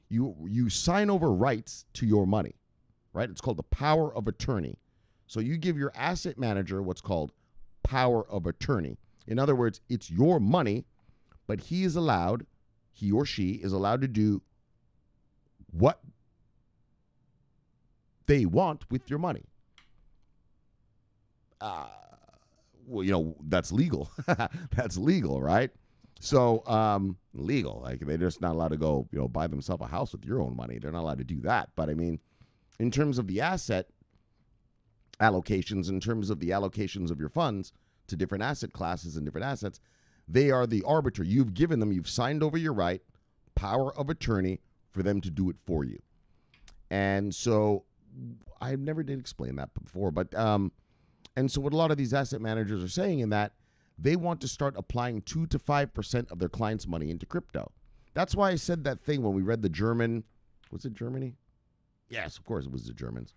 You sign over rights to your money. Right? It's called the power of attorney. So you give your asset manager what's called power of attorney. In other words, it's your money, but he or she is allowed to do what they want with your money. Well, that's legal. That's legal, right? So, legal. Like, they're just not allowed to go, buy themselves a house with your own money. They're not allowed to do that. But, I mean, in terms of the asset allocations, in terms of the allocations of your funds to different asset classes and different assets, they are the arbiter. You've given them, you've signed over your right, power of attorney for them to do it for you. And so I never did explain that before, but and so what a lot of these asset managers are saying in that they want to start applying 2 to 5% of their clients' money into crypto. That's why I said that thing when we read the German, was it Germany? Yes, of course it was the Germans,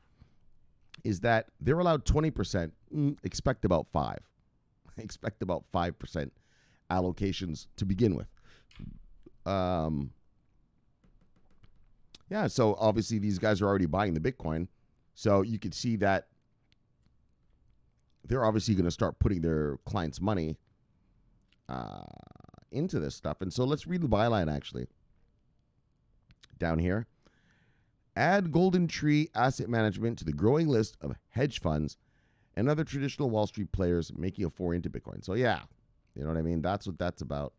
is that they're allowed 20%, expect about 5. Expect about 5% allocations to begin with. Yeah, so obviously these guys are already buying the Bitcoin, so you could see that they're obviously going to start putting their clients' money into this stuff. And so let's read the byline, actually, down here. Add Golden Tree Asset Management to the growing list of hedge funds and other traditional Wall Street players making a foray into Bitcoin. So, yeah, you know what I mean? That's what that's about.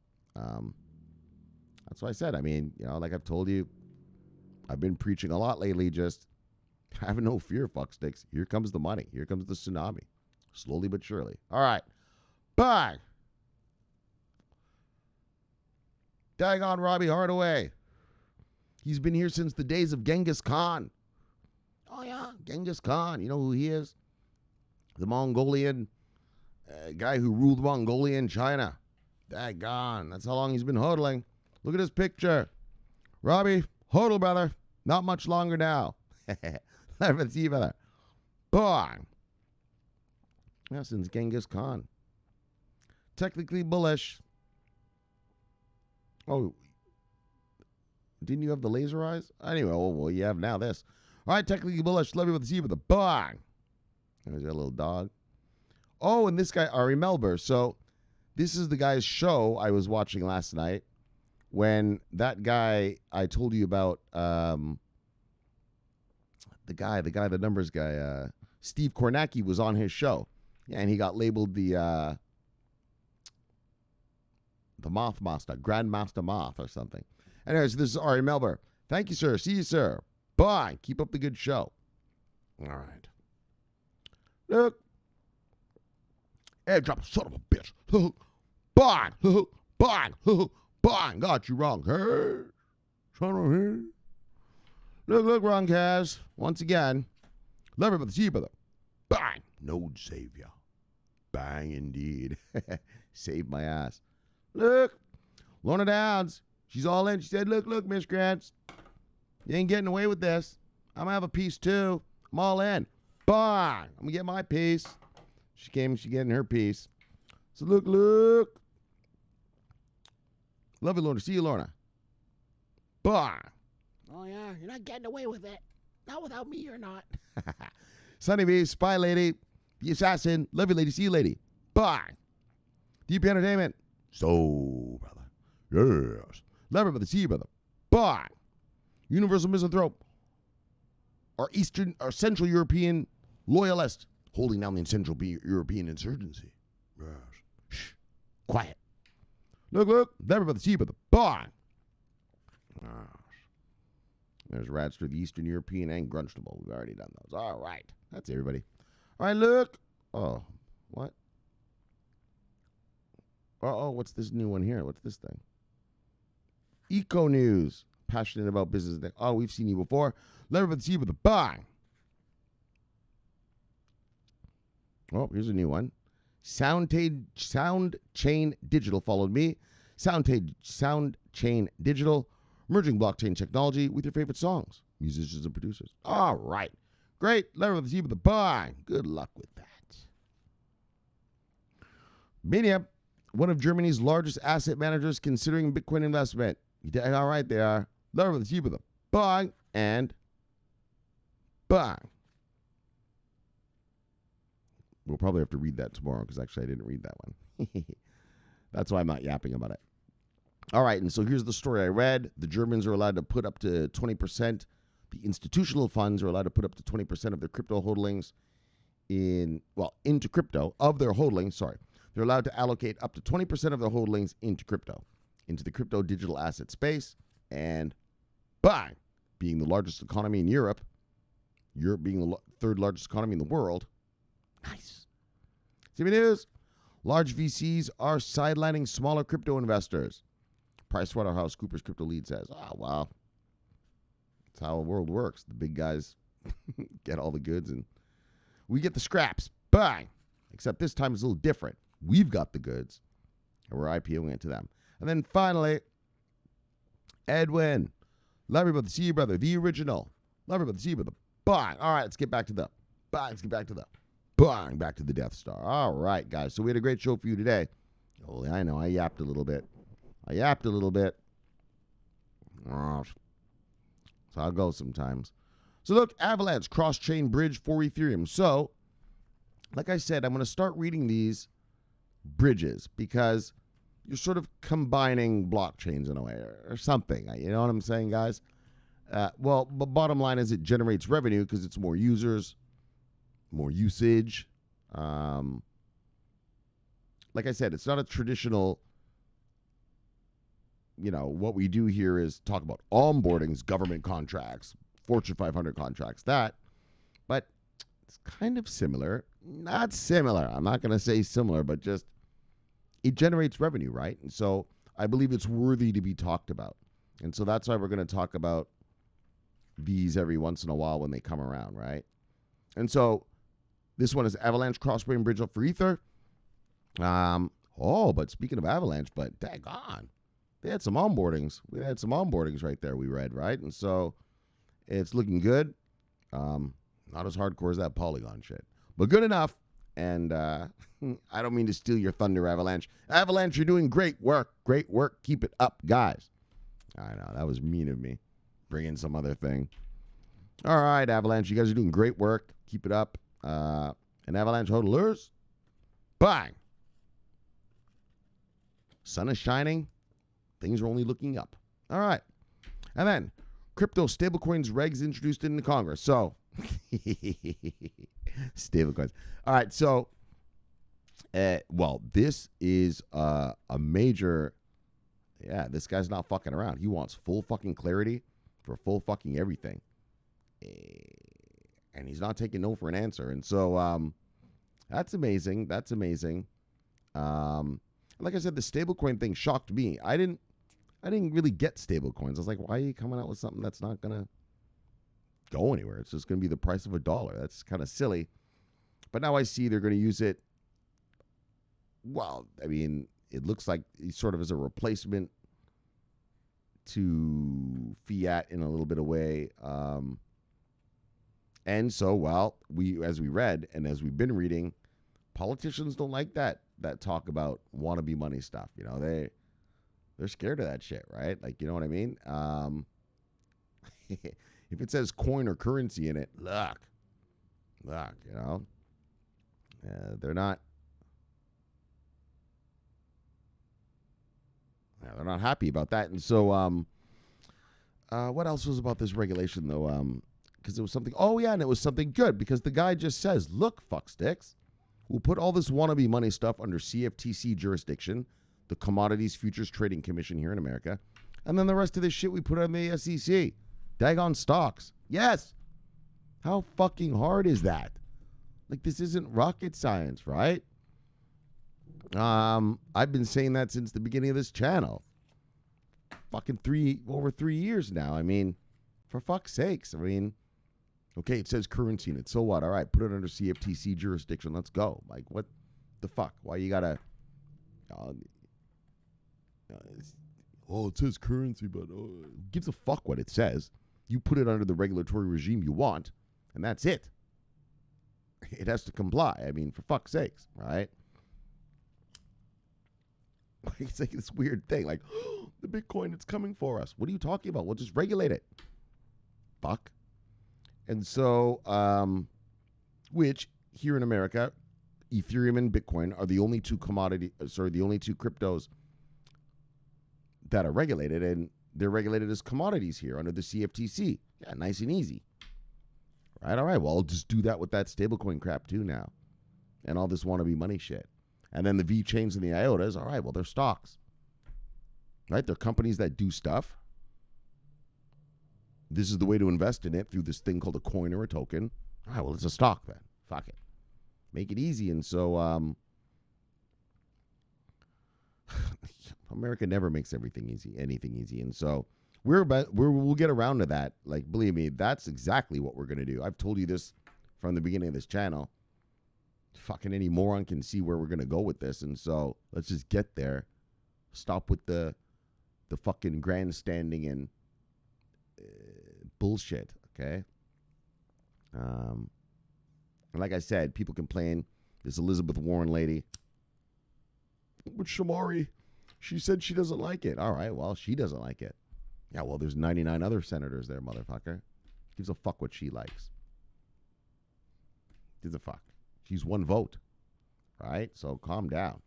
That's what I said. I mean, like I've told you, I've been preaching a lot lately, just having no fear, fucksticks. Here comes the money. Here comes the tsunami. Slowly but surely. All right. Bye. Dagon Robbie Hardaway. He's been here since the days of Genghis Khan. Oh, yeah, Genghis Khan. You know who he is? The Mongolian guy who ruled Mongolia and China. Dagon. That's how long he's been hodling. Look at his picture. Robbie, hodl, brother. Not much longer now. Let's see, brother. Bang. Yeah, since Genghis Khan. Technically bullish. Oh, didn't you have the laser eyes? Anyway, well, you have now this. All right, technically bullish. Love you with the Z with the bang. There's that little dog. Oh, and this guy, Ari Melber. So this is the guy's show I was watching last night when that guy I told you about, the numbers guy, Steve Kornacki was on his show. Yeah, and he got labeled the Moth Master, Grandmaster Moth or something. Anyways, this is Ari Melber. Thank you, sir. See you, sir. Bye. Keep up the good show. All right. Look. Airdrop, son of a bitch. Bye. Bye. Bye. Got you wrong. Hey. Son of a... Look, wrong, Kaz. Once again. Love it, but the sea, brother. Bang. Node savior. Bang, indeed. Saved my ass. Look. Lorna Downs. She's all in. She said, look, Miss Grants. You ain't getting away with this. I'm going to have a piece, too. I'm all in. Bang. I'm going to get my piece. She getting her piece. So look. Love you, Lorna. See you, Lorna. Bang. Oh, yeah. You're not getting away with it. Not without me, you're not. Sunny B, Spy Lady, The Assassin. Love you, lady. See you, lady. Bang. Deep Entertainment. So, brother. Yes. Love her, brother. See you, brother. Bang. Universal Misanthrope. Our Central European loyalist. Holding down the Central European insurgency. Yes. Shh. Quiet. Look. Love her, brother. See you, brother. Bang. There's Radster, the Eastern European, and Grunstable. We've already done those. All right. That's everybody. All right, look. Oh, what? Oh, what's this new one here? What's this thing? Eco News. Passionate about business. Oh, we've seen you before. Let everybody see you with a bang. Oh, here's a new one. Sound Chain Digital followed me. Sound Chain Digital. Merging blockchain technology with your favorite songs, musicians, and producers. All right. Great. Let everybody see you with a bang. Good luck with that. Mania, one of Germany's largest asset managers considering Bitcoin investment. All right, they are. Let everybody see you with a bang and bang. We'll probably have to read that tomorrow because actually I didn't read that one. That's why I'm not yapping about it. All right, and so here's the story I read. The Germans are allowed to put up to 20%. The institutional funds are allowed to put up to 20% of their crypto holdings into crypto, of their holdings, sorry. They're allowed to allocate up to 20% of their holdings into crypto, into the crypto digital asset space, and bang, being the largest economy in Europe being the third largest economy in the world. Nice. CB News, large VCs are sidelining smaller crypto investors. PricewaterhouseCoopers crypto lead says, oh, wow. That's how the world works. The big guys get all the goods and we get the scraps. Bang. Except this time it's a little different. We've got the goods and we're IPOing it to them. And then finally, Edwin. Love you, brother. See you, brother. The original. Love you, brother. See you, brother. Bang. All right, let's get back to the bang. Let's get back to the bang. Back to the Death Star. All right, guys. So we had a great show for you today. Oh, I know. I yapped a little bit. So I'll go sometimes. So look, Avalanche, cross-chain bridge for Ethereum. So, like I said, I'm going to start reading these bridges because you're sort of combining blockchains in a way or something. You know what I'm saying, guys? Well, the bottom line is it generates revenue because it's more users, more usage. Like I said, it's not a traditional what we do here is talk about onboardings, government contracts, Fortune 500 contracts, but it's kind of similar. Not similar. I'm not going to say similar, but just it generates revenue, right? And so I believe it's worthy to be talked about. And so that's why we're going to talk about these every once in a while when they come around, right? And so this one is Avalanche Crossbrain Bridge up for Ether. But speaking of Avalanche, but daggone, they had some onboardings. We had some onboardings right there we read, right? And so it's looking good. Not as hardcore as that Polygon shit, but good enough. And I don't mean to steal your thunder, Avalanche. Avalanche, you're doing great work. Great work. Keep it up, guys. I know, that was mean of me. Bring in some other thing. All right, Avalanche, you guys are doing great work. Keep it up. And Avalanche hodlers, bang. Sun is shining. Things are only looking up. All right. And then crypto stablecoins regs introduced into Congress. So, stablecoins. All right. So, this is a major. Yeah, this guy's not fucking around. He wants full fucking clarity for full fucking everything. And he's not taking no for an answer. And so that's amazing. That's amazing. Like I said, the stablecoin thing shocked me. I didn't really get stablecoins. I was like, why are you coming out with something that's not going to go anywhere? It's just going to be the price of $1. That's kind of silly. But now I see they're going to use it. Well, I mean, it looks like sort of as a replacement to fiat in a little bit of way. And so, as we read and as we've been reading, politicians don't like that talk about wannabe money stuff. They're scared of that shit, right? Like, you know what I mean? If it says coin or currency in it, look, they're not happy about that. And so, what else was about this regulation though? Because it was something. Oh yeah, and it was something good because the guy just says, "Look, fucksticks, we'll put all this wannabe money stuff under CFTC jurisdiction, the Commodities Futures Trading Commission here in America, and then the rest of this shit we put on the SEC, daggone stocks." Yes. How fucking hard is that? Like, this isn't rocket science, right? I've been saying that since the beginning of this channel. Fucking over 3 years now. I mean, for fuck's sakes. I mean, okay, it says currency in it. So what? All right, put it under CFTC jurisdiction. Let's go. Like, what the fuck? Why you gotta... it says currency, but who gives a fuck what it says? You put it under the regulatory regime you want, and that's it. It has to comply. I mean, for fuck's sakes, right? It's like this weird thing, like, the Bitcoin, it's coming for us. What are you talking about? We'll just regulate it. Fuck. And so, which here in America, Ethereum and Bitcoin are the only two cryptos that are regulated, and they're regulated as commodities here under the CFTC. Yeah, nice and easy. Right? All right. Well, I'll just do that with that stablecoin crap too now, and all this wannabe money shit. And then the V chains and the IOTAs. All right. Well, they're stocks. Right? They're companies that do stuff. This is the way to invest in it through this thing called a coin or a token. All right. Well, it's a stock then. Fuck it. Make it easy. And so, America never makes anything easy. And so we'll get around to that. Like, believe me, that's exactly what we're going to do. I've told you this from the beginning of this channel. Fucking any moron can see where we're going to go with this. And so let's just get there. Stop with the fucking grandstanding and bullshit. Okay. And like I said, people complain. This Elizabeth Warren lady. But Shomari, she said she doesn't like it. All right, well, she doesn't like it. Yeah, well, there's 99 other senators there, motherfucker. Gives a fuck what she likes. Gives a fuck. She's one vote. Right? So calm down.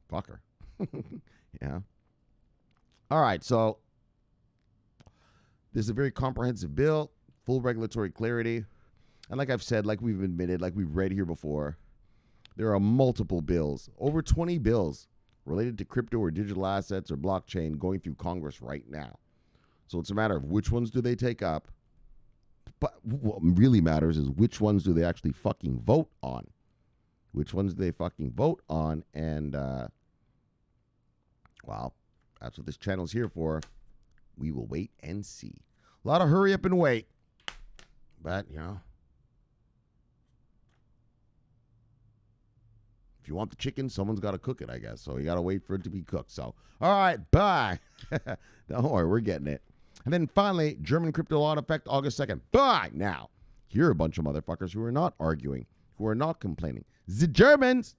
Fuck her. Yeah. All right, so this is a very comprehensive bill, full regulatory clarity. And like I've said, like we've admitted, like we've read here before, there are multiple bills, over 20 bills related to crypto or digital assets or blockchain going through Congress right now. So it's a matter of which ones do they take up. But what really matters is which ones do they actually fucking vote on. Which ones do they fucking vote on? And, well, that's what this channel's here for. We will wait and see. A lot of hurry up and wait. But, you know, if you want the chicken, someone's got to cook it, I guess. So you got to wait for it to be cooked. So, all right, bye. Don't worry, we're getting it. And then finally, German crypto law in effect August 2nd. Bye. Now, here are a bunch of motherfuckers who are not arguing, who are not complaining. The Germans,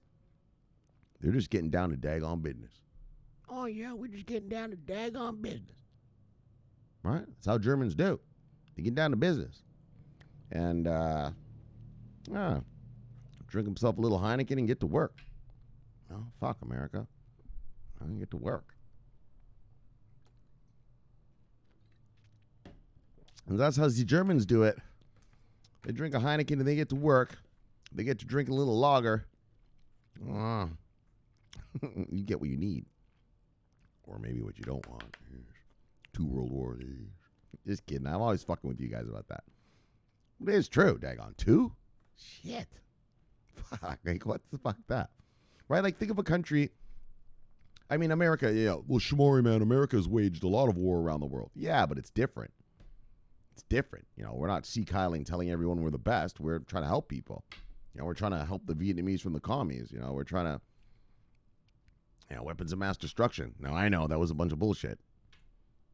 they're just getting down to daggone business. Oh, yeah, we're just getting down to daggone business. Right? That's how Germans do. They get down to business. And, drink himself a little Heineken and get to work. Oh, fuck America. I can get to work. And that's how the Germans do it. They drink a Heineken and they get to work. They get to drink a little lager. You get what you need. Or maybe what you don't want. 2 World Wars. Just kidding. I'm always fucking with you guys about that. But it is true, daggone. 2? Shit. Fuck. Like, what the fuck that? Right? Like, think of a country. I mean, America, yeah. Well, Shomari, man, America's waged a lot of war around the world. Yeah, but it's different. It's different. You know, we're not sea-kyling telling everyone we're the best. We're trying to help people. You know, we're trying to help the Vietnamese from the commies. You know, we're trying to, weapons of mass destruction. Now, I know that was a bunch of bullshit.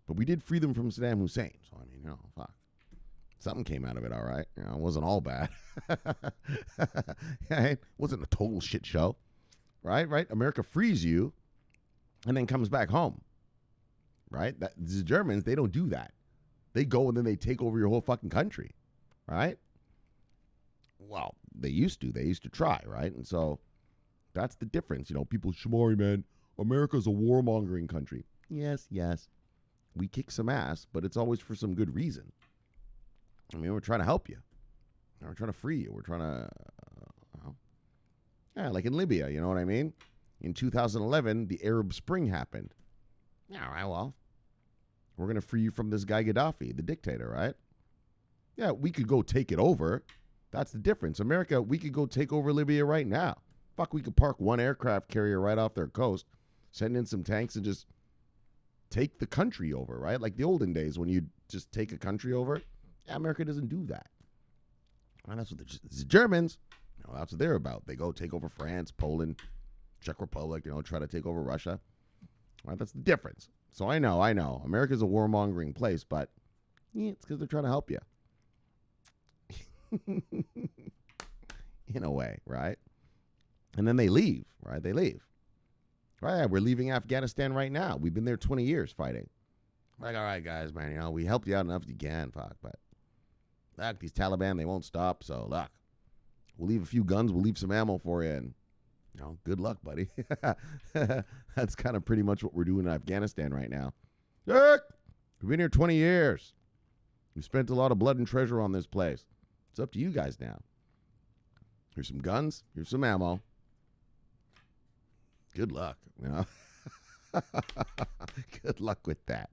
But we did free them from Saddam Hussein. So, I mean, fuck. Something came out of it, all right. You know, it wasn't all bad. It wasn't a total shit show. Right? America frees you and then comes back home. Right? The Germans, they don't do that. They go and then they take over your whole fucking country. Right? Well, they used to. They used to try, right? And so that's the difference. You know, people, Shomari, man, America's a warmongering country. Yes. We kick some ass, but it's always for some good reason. I mean, we're trying to help you. We're trying to free you. We're trying to, like in Libya, you know what I mean? In 2011, the Arab Spring happened. All right, well, we're going to free you from this guy Gaddafi, the dictator, right? Yeah, we could go take it over. That's the difference. America, we could go take over Libya right now. Fuck, we could park one aircraft carrier right off their coast, send in some tanks, and just take the country over, right? Like the olden days when you just take a country over. Yeah, America doesn't do that. And that's what the Germans, that's what they're about. They go take over France, Poland, Czech Republic, try to take over Russia. Right, that's the difference. So I know. America's a warmongering place, but it's because they're trying to help you. In a way, right? And then they leave, right? They leave. Right, we're leaving Afghanistan right now. We've been there 20 years fighting. Like, all right, guys, man, we helped you out enough you can, fuck, but look, these Taliban, they won't stop, so look, we'll leave a few guns, we'll leave some ammo for you, and, good luck, buddy. That's kind of pretty much what we're doing in Afghanistan right now. Look, we've been here 20 years. We've spent a lot of blood and treasure on this place. It's up to you guys now. Here's some guns, here's some ammo. Good luck, Good luck with that.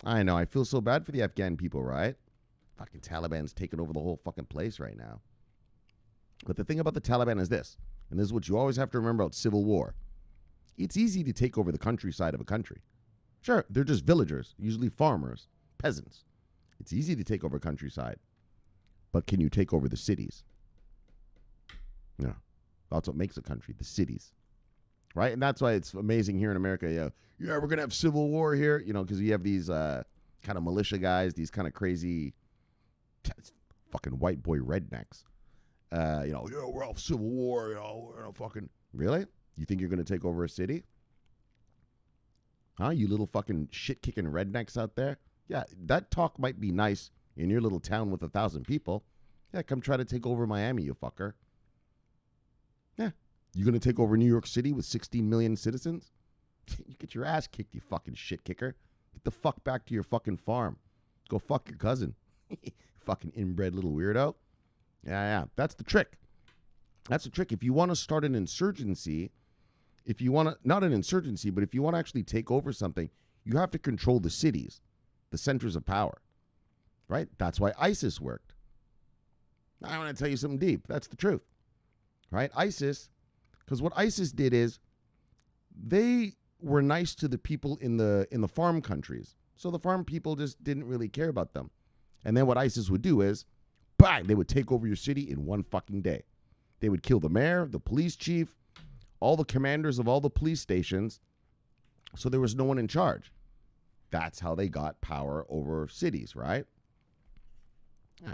I know, I feel so bad for the Afghan people, right? Fucking Taliban's taking over the whole fucking place right now. But the thing about the Taliban is this, and this is what you always have to remember about civil war. It's easy to take over the countryside of a country. Sure, they're just villagers, usually farmers, peasants. It's easy to take over countryside. But can you take over the cities? No. That's what makes a country, the cities. Right? And that's why it's amazing here in America. Yeah, we're going to have civil war here, because you have these kind of militia guys, these kind of crazy fucking white boy rednecks. We're all civil war, we're fucking. Really? You think you're going to take over a city? Huh? You little fucking shit-kicking rednecks out there? Yeah, that talk might be nice in your little town with 1,000 people. Yeah, come try to take over Miami, you fucker. Yeah. You going to take over New York City with 16 million citizens? You get your ass kicked, you fucking shit kicker. Get the fuck back to your fucking farm. Go fuck your cousin. Fucking inbred little weirdo. Yeah. That's the trick. That's the trick. If you want to start an insurgency if you want to, not an insurgency, but if you want to actually take over something, you have to control the cities, the centers of power, right? That's why ISIS worked. I want to tell you something deep. That's the truth, right? ISIS, because what ISIS did is they were nice to the people in the farm countries. So the farm people just didn't really care about them. And then what ISIS would do is, bang, they would take over your city in one fucking day. They would kill the mayor, the police chief, all the commanders of all the police stations. So there was no one in charge. That's how they got power over cities, right?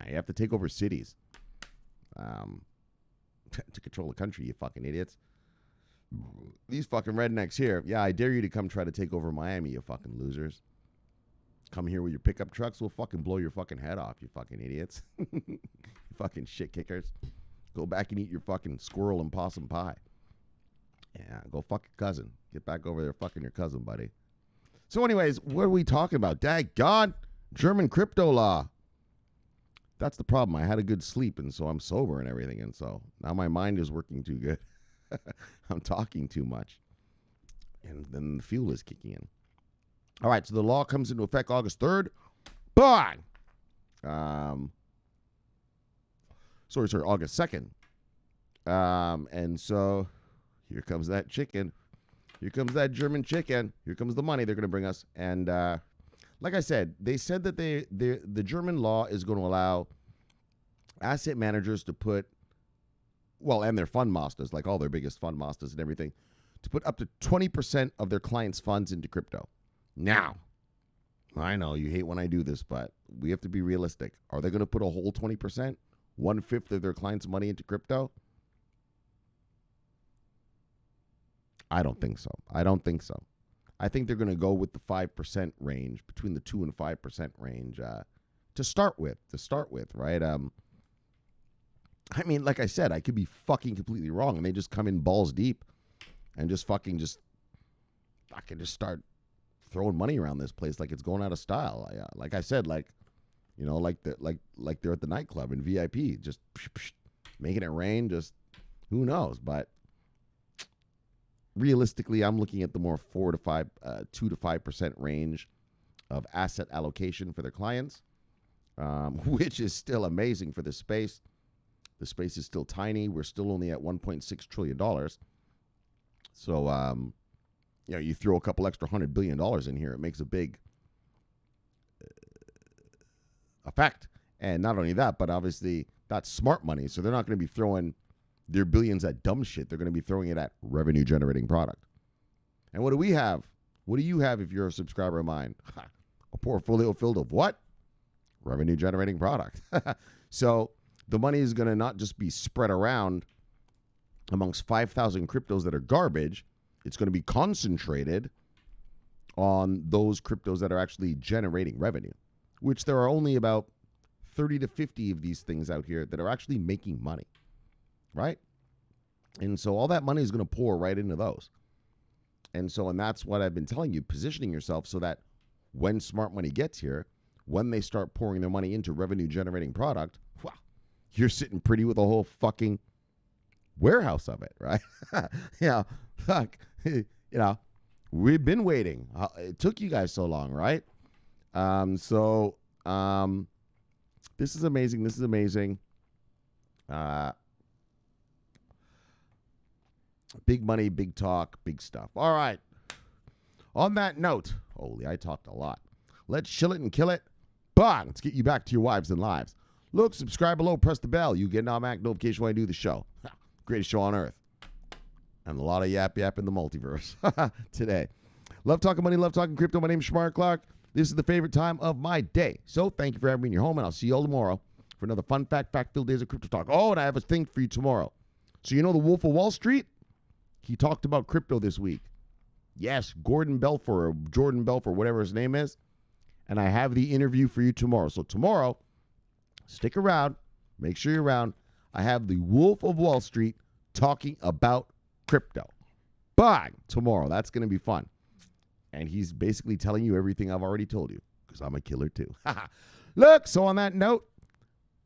You have to take over cities to control the country, you fucking idiots. These fucking rednecks here, yeah, I dare you to come try to take over Miami, you fucking losers. Come here with your pickup trucks, we'll fucking blow your fucking head off, you fucking idiots. You fucking shit kickers. Go back and eat your fucking squirrel and possum pie. Yeah, go fuck your cousin. Get back over there fucking your cousin, buddy. So anyways, what are we talking about? Daggone German crypto law. That's the problem. I had a good sleep, and so I'm sober and everything, and so now my mind is working too good. I'm talking too much. And then the fuel is kicking in. All right, so the law comes into effect August 3rd. Bang! August 2nd. And so here comes that chicken. Here comes that German chicken. Here comes the money they're going to bring us. And like I said, they said that the German law is going to allow asset managers to put, well, and their fund masters, like all their biggest fund masters and everything, to put up to 20% of their clients' funds into crypto. Now, I know you hate when I do this, but we have to be realistic. Are they going to put a whole 20%, 1/5 of their clients' money into crypto? I don't think so. I think they're going to go with the 5% range, between the 2 and 5% range, to start with, right? I mean, like I said, I could be fucking completely wrong, and they just come in balls deep and just start throwing money around this place like it's going out of style. Like I said, like they're at the nightclub in VIP, just making it rain. Just who knows? But realistically, I'm looking at the more 2 to 5% range of asset allocation for their clients, which is still amazing for this space. The space is still tiny. We're still only at $1.6 trillion. So, you throw a couple extra $100 billion in here, it makes a big effect. And not only that, but obviously that's smart money. So they're not going to be throwing their billions at dumb shit. They're going to be throwing it at revenue generating product. And what do we have? What do you have if you're a subscriber of mine? A portfolio filled of what? Revenue generating product. So the money is going to not just be spread around amongst 5,000 cryptos that are garbage. It's going to be concentrated on those cryptos that are actually generating revenue, which there are only about 30 to 50 of these things out here that are actually making money, right? And so all that money is going to pour right into those. And that's what I've been telling you, positioning yourself so that when smart money gets here, when they start pouring their money into revenue generating product, wow, you're sitting pretty with a whole fucking warehouse of it, right? Fuck, we've been waiting. It took you guys so long, right? This is amazing. Big money, big talk, big stuff. All right. On that note, holy, I talked a lot. Let's chill it and kill it. Bang! Let's get you back to your wives and lives. Look, subscribe below, press the bell. You get an automatic notification when I do the show. Greatest show on earth. And a lot of yap in the multiverse today. Love talking money, love talking crypto. My name is Shomari Clarke. This is the favorite time of my day. So thank you for having me in your home, and I'll see you all tomorrow for another fun fact-filled days of crypto talk. Oh, and I have a thing for you tomorrow. So you know the Wolf of Wall Street? He talked about crypto this week. Yes, Jordan Belfort, whatever his name is. And I have the interview for you tomorrow. So tomorrow, stick around. Make sure you're around. I have the Wolf of Wall Street talking about crypto. Bang! Tomorrow. That's going to be fun. And he's basically telling you everything I've already told you, because I'm a killer too. Look, so on that note,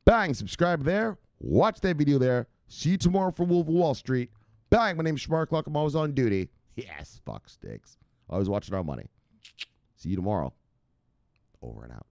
bang, subscribe there. Watch that video there. See you tomorrow for Wolf of Wall Street. Bang, my name's Shomari Clarke. I'm always on duty. Yes, fuck sticks. Always watching our money. See you tomorrow. Over and out.